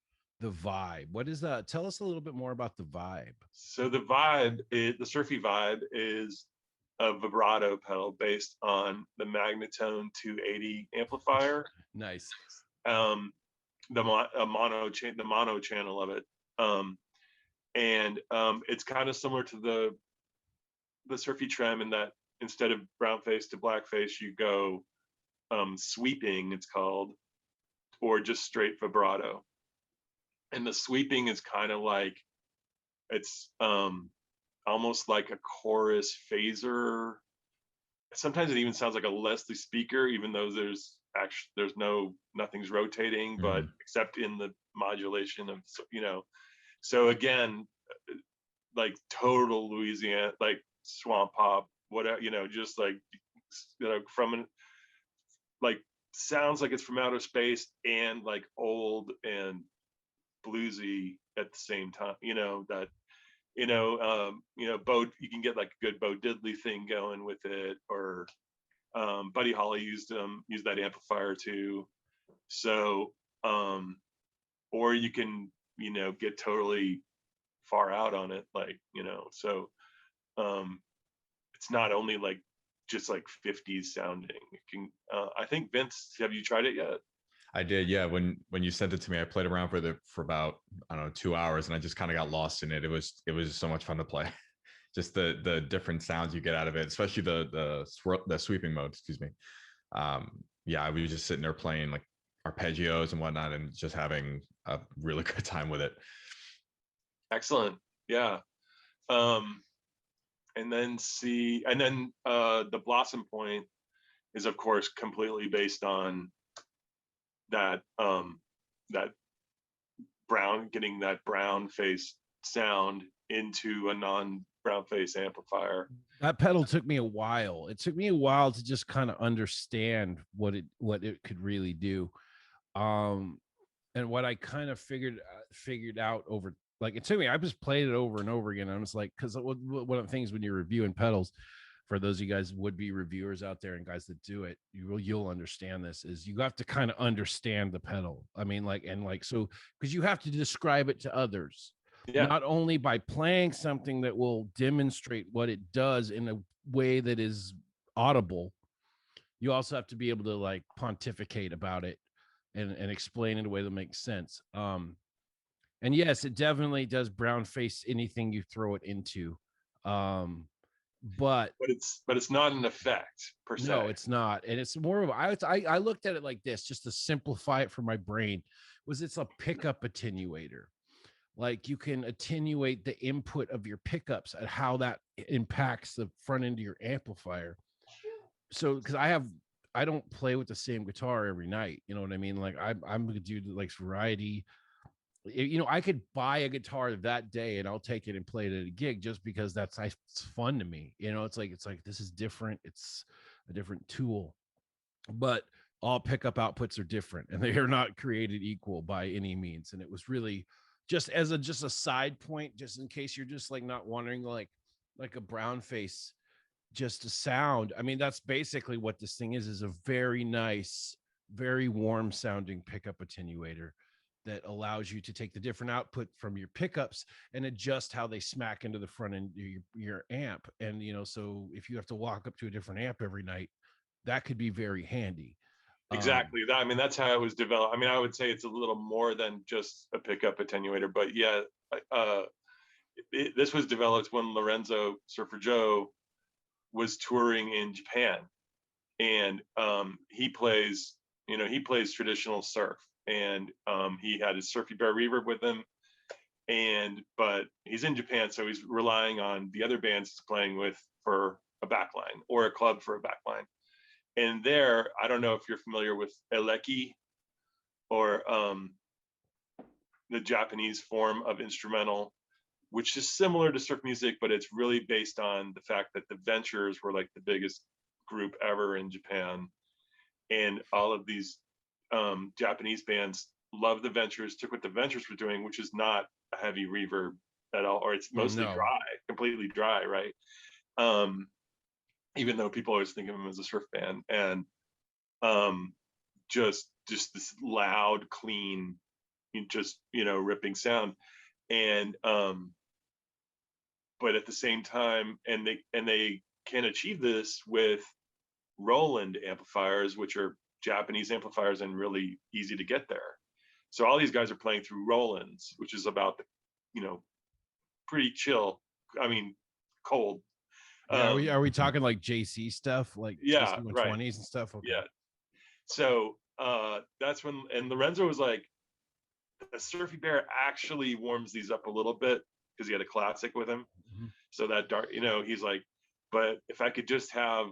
the vibe. What is that? Tell us a little bit more about the vibe. So the vibe, the Surfy vibe is a vibrato pedal based on the Magnetone 280 amplifier. Nice. The mono channel of it. It's kind of similar to the Surfy trem in that instead of brown face to black face, you go sweeping, it's called, or just straight vibrato. And the sweeping is kind of like, it's almost like a chorus phaser. Sometimes it even sounds like a Leslie speaker, even though there's nothing's rotating, but except in the modulation of, so again, like total Louisiana, like swamp pop, whatever, just like, from like sounds like it's from outer space and like old and bluesy at the same time, that, Bo, you can get like a good Bo Diddley thing going with it, or Buddy Holly used that amplifier too. So, or you can, get totally far out on it, like, so it's not only like just like 50s sounding. It can, I think, Vince, have you tried it yet? I did, yeah. When you sent it to me, I played around with it for about, I don't know, 2 hours, and I just kind of got lost in it. It was so much fun to play. Just the different sounds you get out of it, especially the sweeping mode. Excuse me. Yeah, we were just sitting there playing like arpeggios and whatnot, and just having a really good time with it. Excellent. Yeah. And then the Blossom Point is of course completely based on that that getting that brown face sound into a non-brown face amplifier. That pedal took me a while. It took me a while to just kind of understand what it could really do. And what I kind of figured out over, like, it took me, I just played it over and over again. I was like, because one of the things when you're reviewing pedals, for those of you guys would be reviewers out there and guys that do it, you'll understand this, is you have to kind of understand the pedal. I mean, so because you have to describe it to others, not only by playing something that will demonstrate what it does in a way that is audible, you also have to be able to like pontificate about it and explain in a way that makes sense. And yes, it definitely does brown face anything you throw it into. But it's not an effect per se. No, it's not. And it's more of, I looked at it like this, just to simplify it for my brain, was it's a pickup attenuator. Like you can attenuate the input of your pickups and how that impacts the front end of your amplifier. So, because I don't play with the same guitar every night. You know what I mean? Like I'm gonna do like variety. I could buy a guitar that day and I'll take it and play it at a gig just because it's fun to me. It's like this is different. It's a different tool, but all pickup outputs are different and they are not created equal by any means. And it was really just as a side point, just in case you're just like not wondering, like a brown face, just a sound. I mean, that's basically what this thing is a very nice, very warm sounding pickup attenuator that allows you to take the different output from your pickups and adjust how they smack into the front end of your amp. And, so if you have to walk up to a different amp every night, that could be very handy. Exactly. I mean, that's how it was developed. I mean, I would say it's a little more than just a pickup attenuator, but yeah, this was developed when Lorenzo Surfer Joe was touring in Japan, and he plays traditional surf, and he had his SurfyBear reverb with him, but he's in Japan, so he's relying on the other bands he's playing with for a backline, or a club for a backline. And there, I don't know if you're familiar with eleki, or the Japanese form of instrumental, which is similar to surf music, but it's really based on the fact that the Ventures were like the biggest group ever in Japan. And all of these Japanese bands loved the Ventures, took what the Ventures were doing, which is not a heavy reverb at all, or it's mostly no. dry, completely dry, right? Even though people always think of them as a surf band, and just this loud, clean, just ripping sound, and but at the same time, and they can achieve this with Roland amplifiers, which are Japanese amplifiers and really easy to get there. So all these guys are playing through Rolands, which is about pretty chill. I mean, cold. Yeah, are we talking like JC stuff, like Yeah, JC 120s right. and stuff? Okay. Yeah. So that's when, and Lorenzo was like, the SurfyBear actually warms these up a little bit because he had a classic with him. Mhm. So that dark, he's like, but if I could just have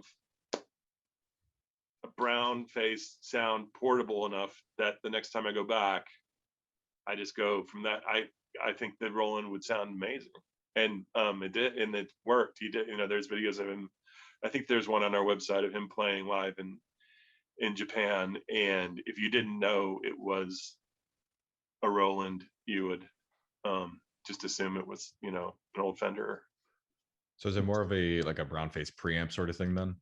a brown face sound portable enough that the next time I go back, I just go from that. I think that Roland would sound amazing. And it did, and it worked. He did, there's videos of him. I think there's one on our website of him playing live in Japan. And if you didn't know it was a Roland, you would just assume it was, an old Fender. So is it more of a brown face preamp sort of thing then?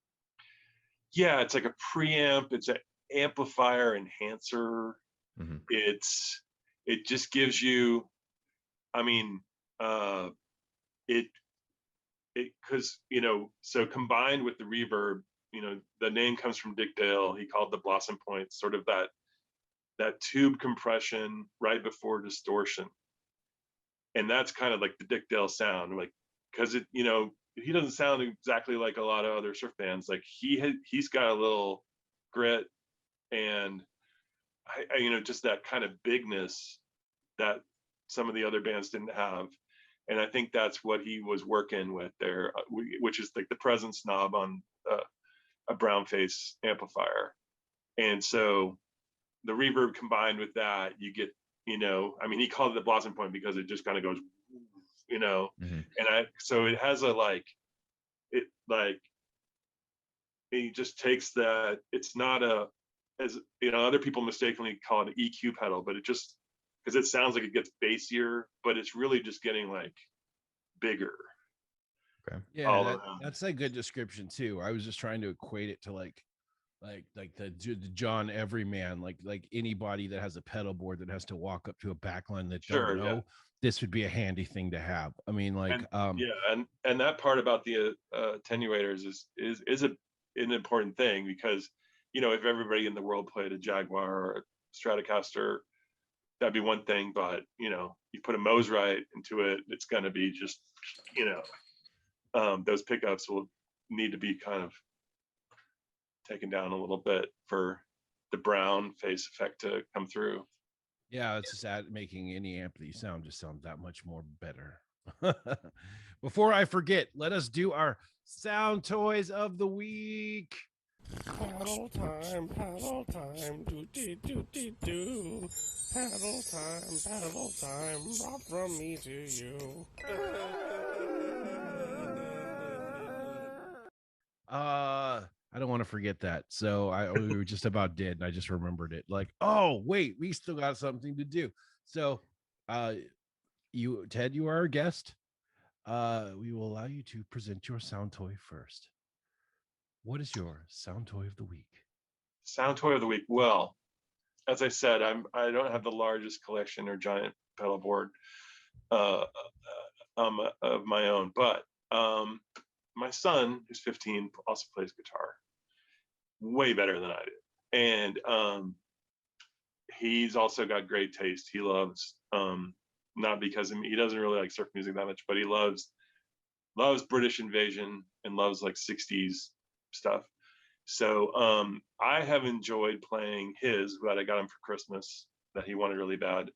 Yeah, it's like a preamp. It's an amplifier enhancer. Mm-hmm. It just gives you, I mean, it because so combined with the reverb, the name comes from Dick Dale. He called the Blossom Point sort of that tube compression right before distortion, and that's kind of like the Dick Dale sound, like, because it he doesn't sound exactly like a lot of other surf bands. Like he's got a little grit, and I just that kind of bigness that some of the other bands didn't have. And I think that's what he was working with there, which is like the presence knob on a brown face amplifier. And so the reverb combined with that, you get, I mean, he called it the Blossom Point because it just kind of goes, Mm-hmm. and so it has he just takes that. It's not as other people mistakenly call it an EQ pedal, but it just, because it sounds like it gets bassier, but it's really just getting like bigger. Okay. Yeah, that's a good description too. I was just trying to equate it to like the John Everyman, like anybody that has a pedal board that has to walk up to a backline that Sure, don't know. yeah. This would be a handy thing to have. I mean, like, and that part about the attenuators is an important thing, because if everybody in the world played a Jaguar or a Stratocaster, that'd be one thing, but you put a Mosrite into it, it's going to be just those pickups will need to be kind of taken down a little bit for the brown face effect to come through. yeah, it's just making any amp that you sound just sound that much more better. Before I forget, let us do our sound toys of the week. Paddle time, do do do do do. Paddle time, brought from me to you. I don't want to forget that. So we were just about did, and I just remembered it. Like, oh wait, we still got something to do. So you, Ted, you are our guest. We will allow you to present your sound toy first. What is your sound toy of the week? Sound toy of the week. Well, as I said, I don't have the largest collection or giant pedal board of my own, but my son, who's 15, also plays guitar way better than I do, and he's also got great taste. He loves not because he doesn't really like surf music that much, but he loves British Invasion and loves like 60s stuff. So I have enjoyed playing his that I got him for Christmas that he wanted really bad.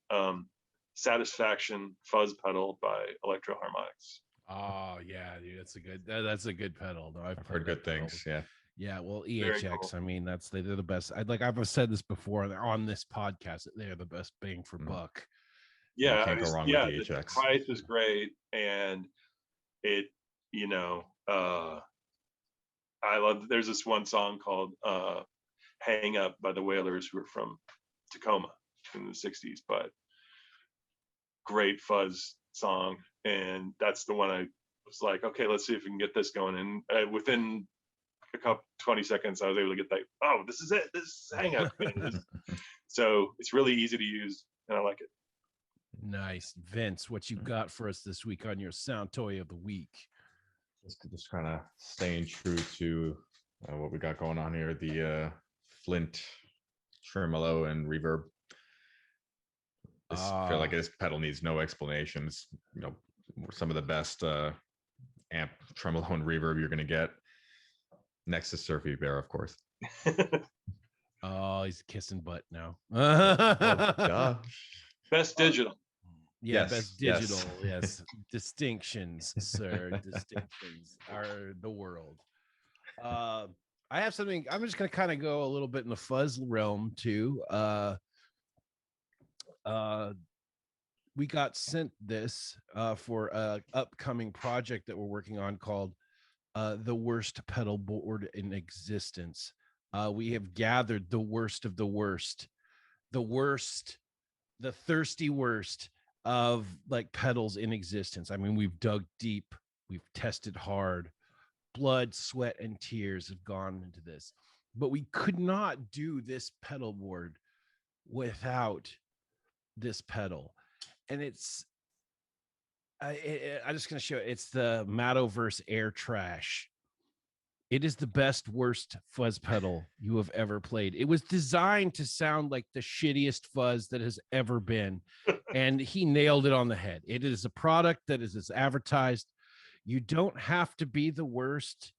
Satisfaction Fuzz pedal by Electro Harmonics. Oh yeah, dude, that's a good pedal. Though I've heard good things. Yeah. Yeah, well, Very EHX. cool. I mean, they're the best. I've said this before on this podcast that they're the best bang for buck. Yeah, can't go wrong with the EHX. price is great, and it, I love. There's this one song called "Hang Up" by the Wailers, who are from Tacoma in the '60s, but great fuzz song, and that's the one I was like, okay, let's see if we can get this going. And within a couple 20 seconds, I was able to get that. Oh, this is it. This is Hangout. So it's really easy to use, and I like it. Nice. Vince, what you got for us this week on your sound toy of the week? Just kind of staying true to what we got going on here, the Flint tremolo and reverb. I feel like this pedal needs no explanations. You know, some of the best amp tremolo and reverb you're going to get, next to SurfyBear, of course. Oh, he's kissing butt now. Duh. Best digital. Yeah, Yes, best yes. digital. Yes. Distinctions, sir. Distinctions are the world. I have something. I'm just gonna kind of go a little bit in the fuzz realm too. We got sent this for a upcoming project that we're working on called the worst pedal board in existence. We have gathered the worst of the worst, the thirsty worst of like pedals in existence. I mean, we've dug deep, we've tested hard, blood, sweat, and tears have gone into this, but we could not do this pedal board without this pedal. And I'm just going to show it. It's the Mattoverse Air Trash. It is the best, worst fuzz pedal you have ever played. It was designed to sound like the shittiest fuzz that has ever been. And he nailed it on the head. It is a product that is as advertised. You don't have to be the worst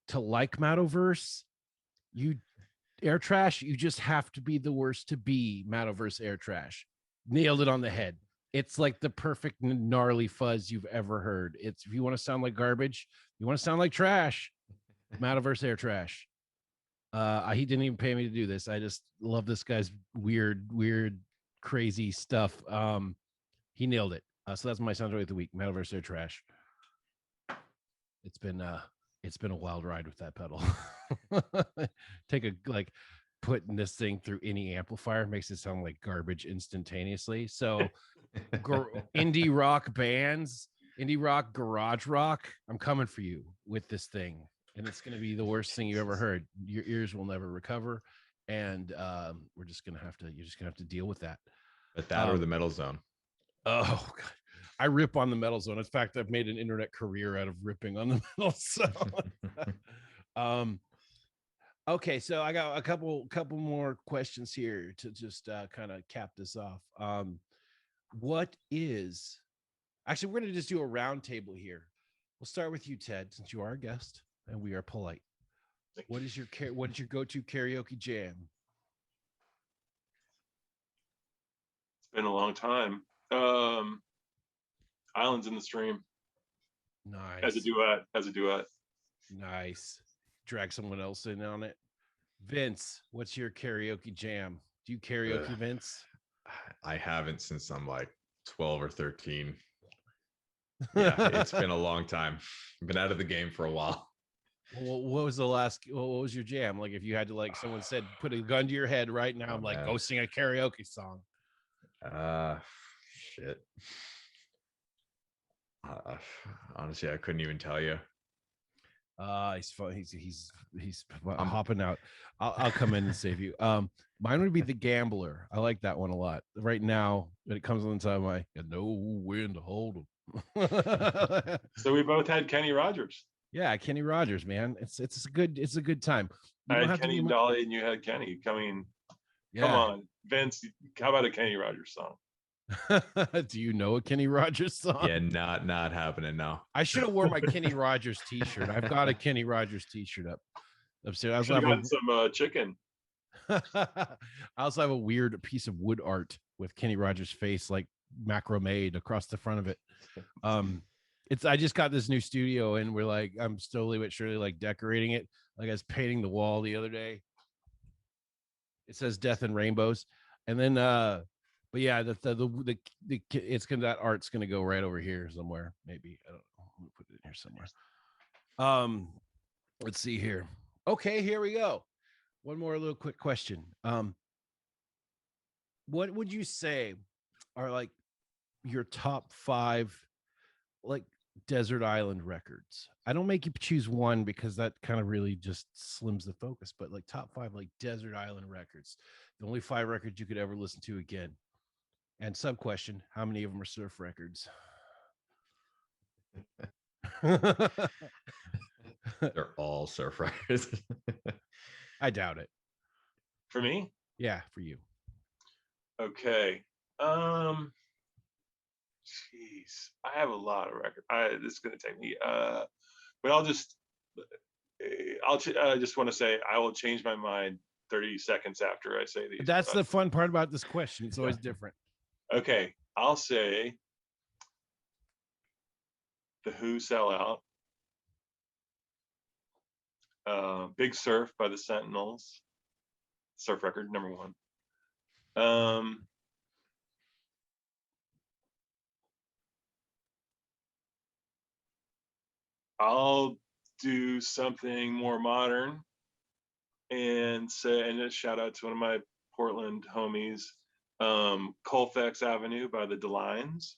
to like Mattoverse. Air Trash, you just have to be the worst to be Mattoverse Air Trash. Nailed it on the head. It's like the perfect gnarly fuzz you've ever heard. It's if you want to sound like garbage, you want to sound like trash, Mattoverse Air Trash. He didn't even pay me to do this. I just love this guy's weird, crazy stuff. He nailed it. So that's my sound of the week, Mattoverse Air Trash. It's been a wild ride with that pedal. Putting this thing through any amplifier makes it sound like garbage instantaneously. So indie rock bands, indie rock, garage rock, I'm coming for you with this thing. And it's going to be the worst thing you ever heard. Your ears will never recover. And you're just going to have to deal with that. But that or the Metal Zone. Oh, God. I rip on the Metal Zone. In fact, I've made an internet career out of ripping on the Metal Zone. Okay, so I got a couple more questions here to just kind of cap this off. What is actually, we're going to just do a round table here. We'll start with you, Ted, since you are a guest and we are polite. What is your go-to karaoke jam? It's been a long time. Islands in the Stream. Nice. As a duet. Nice. Drag someone else in on it. Vince, what's your karaoke jam? Do you karaoke, Vince? I haven't since I'm like 12 or 13. Yeah, it's been a long time. I've been out of the game for a while. Well, what was your jam? Like if you had to, like someone said, put a gun to your head right now, I'm like, go sing a karaoke song. Shit. Honestly, I couldn't even tell you. He's fun. He's I'm hopping out. I'll come in and save you. Mine would be The Gambler. I like that one a lot. Right now, when it comes on the time, I know when to hold them. So we both had Kenny Rogers. Yeah, Kenny Rogers, man. It's a good time. I had Kenny and Dolly, and you had Kenny. Come on, Vince. How about a Kenny Rogers song? Do you know a Kenny Rogers song? Yeah, not happening now. I should have worn my Kenny Rogers t-shirt. I've got a Kenny Rogers t-shirt upstairs. I also got some chicken. I also have a weird piece of wood art with Kenny Rogers' face like macrame across the front of it. I just got this new studio and we're like, I'm slowly but surely like decorating it. Like I was painting the wall the other day. It says Death and Rainbows. And then but yeah, that art's gonna go right over here somewhere. Maybe I don't know. I'm gonna put it in here somewhere. Let's see here. Okay, here we go. One more little quick question. What would you say are like your top 5 like desert island records. I don't make you choose one because that kind of really just slims the focus, but like top 5 like desert island records, the only 5 records you could ever listen to again. And sub question, how many of them are surf records? They're all surf records. I doubt it. For me? Yeah, for you. Okay. Jeez, I have a lot of records. This is gonna take me. But I'll just. I just want to say I will change my mind 30 seconds after I say these. That's the fun part about this question. It's always different. Okay, I'll say The Who Sell Out. Big Surf by the Sentinels. Surf record number 1. I'll do something more modern and just shout out to one of my Portland homies, Colfax Avenue by the Delines.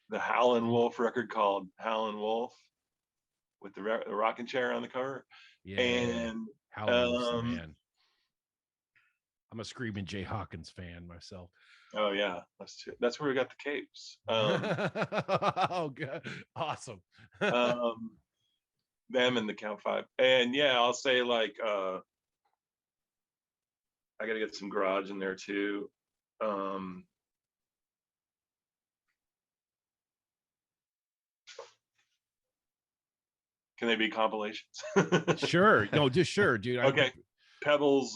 The Howlin' Wolf record called Howlin' Wolf with the rocking chair on the cover. Yeah. And Howlin' Wolf's the man. I'm a Screaming Jay Hawkins fan myself. Oh yeah, that's where we got the capes. Oh god, awesome. Them and the Count 5. And yeah, I'll say like I gotta get some garage in there too. Can they be compilations? Sure. No, just sure, dude. Okay. Pebbles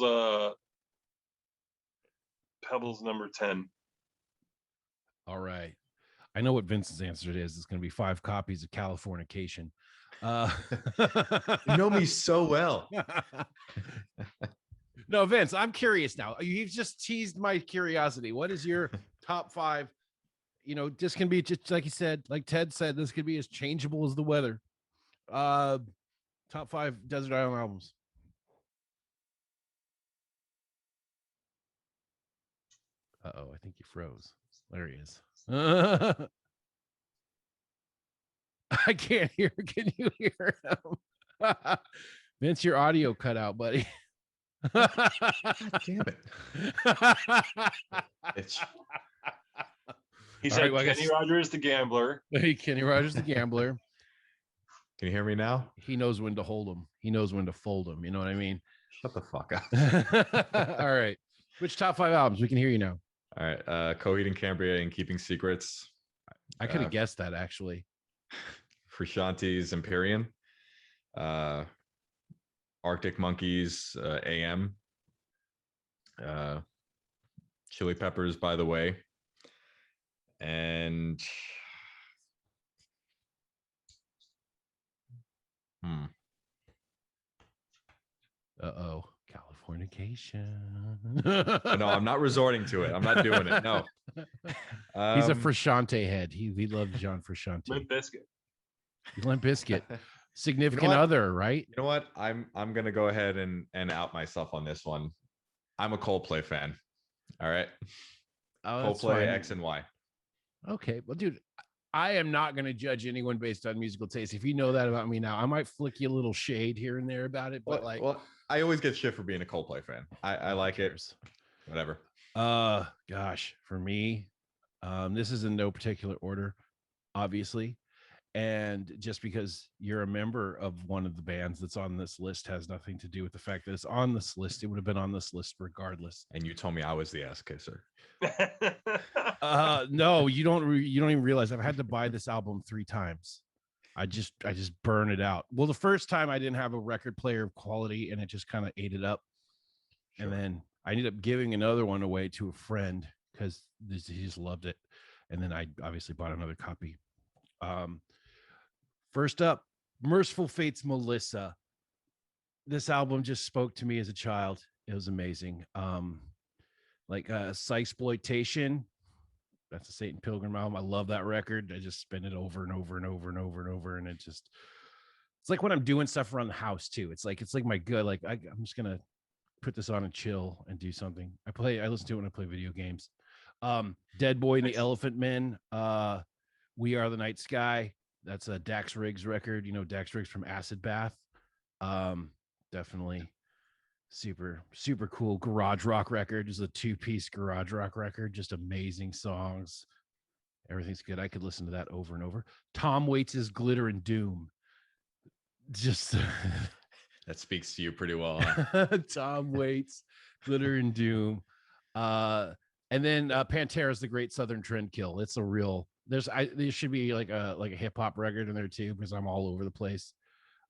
number 10. All right. I know what Vince's answer is. It's going to be 5 copies of Californication. You know me so well. No, Vince, I'm curious now. You've just teased my curiosity. What is your top 5? You know, this can be just like you said, like Ted said, this could be as changeable as the weather. Top 5 desert island albums. Uh-oh, I think you froze. There he is. I can't hear. Can you hear him? Vince, your audio cut out, buddy. God damn it. He said Kenny Rogers the Gambler. Hey, Kenny Rogers the Gambler. Can you hear me now? He knows when to hold them. He knows when to fold them. You know what I mean? Shut the fuck up. All right. Which top 5 albums? We can hear you now. All right. Coheed and Cambria and Keeping Secrets. I could have guessed that actually. Frusciante's Empyrean. Arctic Monkeys, AM. Chili Peppers, By the Way. And Uh-oh. Californication. No, I'm not resorting to it. I'm not doing it. No. He's a Frusciante head. He loves John Frusciante. Limp Bizkit. Limp Bizkit. Significant other, right? You know what? I'm gonna go ahead and out myself on this one. I'm a Coldplay fan. All right. Oh, Coldplay X and Y. Okay. Well, dude, I am not going to judge anyone based on musical taste. If you know that about me now, I might flick you a little shade here and there about it. But well, I always get shit for being a Coldplay fan. I like it. Whatever. Gosh, for me, this is in no particular order, obviously. And just because you're a member of one of the bands that's on this list has nothing to do with the fact that it's on this list. It would have been on this list regardless. And you told me I was the ass kisser. No, you don't even realize I've had to buy this album 3 times. I just burn it out. Well, the first time I didn't have a record player of quality and it just kind of ate it up. Sure. And then I ended up giving another one away to a friend because he just loved it. And then I obviously bought another copy. First up, Merciful Fate's Melissa. This album just spoke to me as a child. It was amazing. Psychsploitation. That's a Satan Pilgrim album. I love that record. I just spin it over and over and over and over and over. And it just It's like when I'm doing stuff around the house too. It's like my good. Like I'm just gonna put this on and chill and do something. I listen to it when I play video games. Dead Boy and the Nice. Elephant Men. We Are the Night Sky. That's a Dax Riggs record. You know Dax Riggs from Acid Bath. Definitely super cool garage rock record. Just a 2-piece garage rock record. Just amazing songs. Everything's good. I could listen to that over and over. Tom Waits' Glitter and Doom. Just That speaks to you pretty well. Huh? Tom Waits, Glitter and Doom. And then Pantera's The Great Southern Trendkill. It's a real there should be like a hip hop record in there too, because I'm all over the place.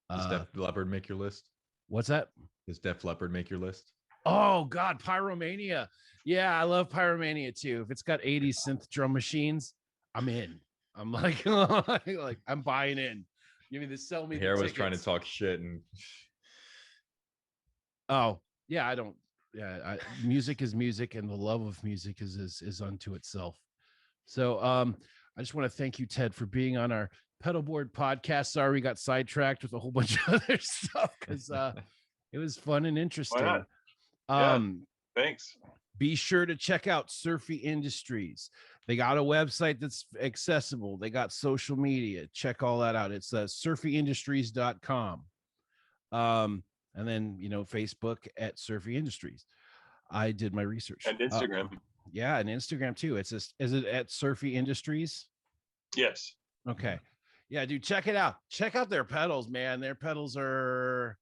Does Def Leppard make your list? What's that? Does Def Leppard make your list? Oh God, Pyromania. Yeah, I love Pyromania too. If it's got 80s synth drum machines, I'm in. I'm like, like I'm buying in. Give me the sell me. Here the was trying to tickets. talk shit and Oh yeah, I don't. Yeah, music is music, and the love of music is unto itself. So I just want to thank you, Ted, for being on our pedalboard podcast. Sorry we got sidetracked with a whole bunch of other stuff because it was fun and interesting. Why not? Thanks. Be sure to check out Surfy Industries. They got a website that's accessible. They got social media. Check all that out. It's surfyindustries.com. And then, Facebook at Surfy Industries. I did my research. And Instagram. Yeah, and Instagram too. Is it at Surfy Industries? Yes. Okay. Yeah, dude, check it out. Check out their pedals, man. Their pedals are,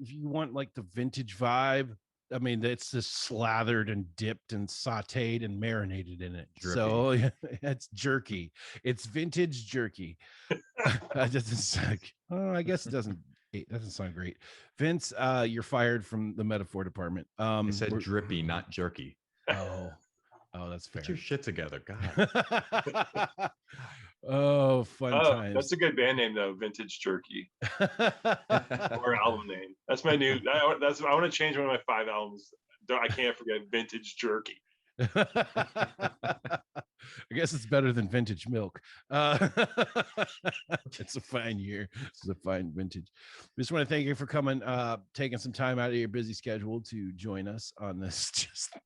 if you want like the vintage vibe, I mean, it's just slathered and dipped and sauteed and marinated in it. Jerky. So it's jerky. It's vintage jerky. I guess it doesn't sound great. Vince, you're fired from the metaphor department. I said drippy, not jerky. Oh, that's fair. Get your shit together, God. Oh, fun times. That's a good band name though, Vintage Jerky, or album name. That's my new. I want to change one of my 5 albums. I can't forget Vintage Jerky. I guess it's better than Vintage Milk. It's a fine year. It's a fine vintage. Just want to thank you for coming, taking some time out of your busy schedule to join us on this just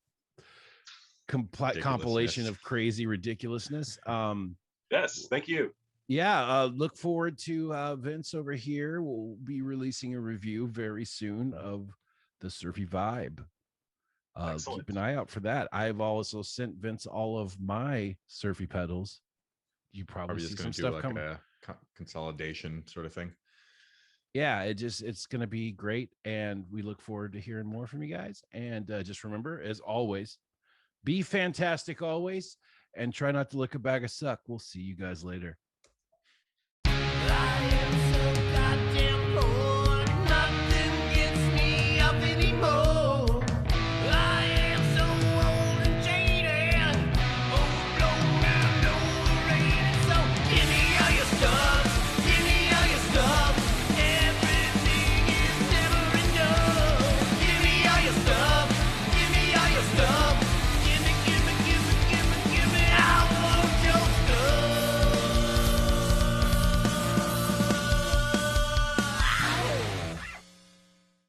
compilation of crazy ridiculousness. Yes, thank you. Yeah, look forward to Vince over here. We'll be releasing a review very soon of the Surfy Vibe. Keep an eye out for that. I've also sent Vince all of my Surfy pedals. You probably see some stuff coming. A consolidation sort of thing. Yeah, it's going to be great, and we look forward to hearing more from you guys. And just remember, as always, be fantastic always, and try not to lick a bag of suck. We'll see you guys later. I am so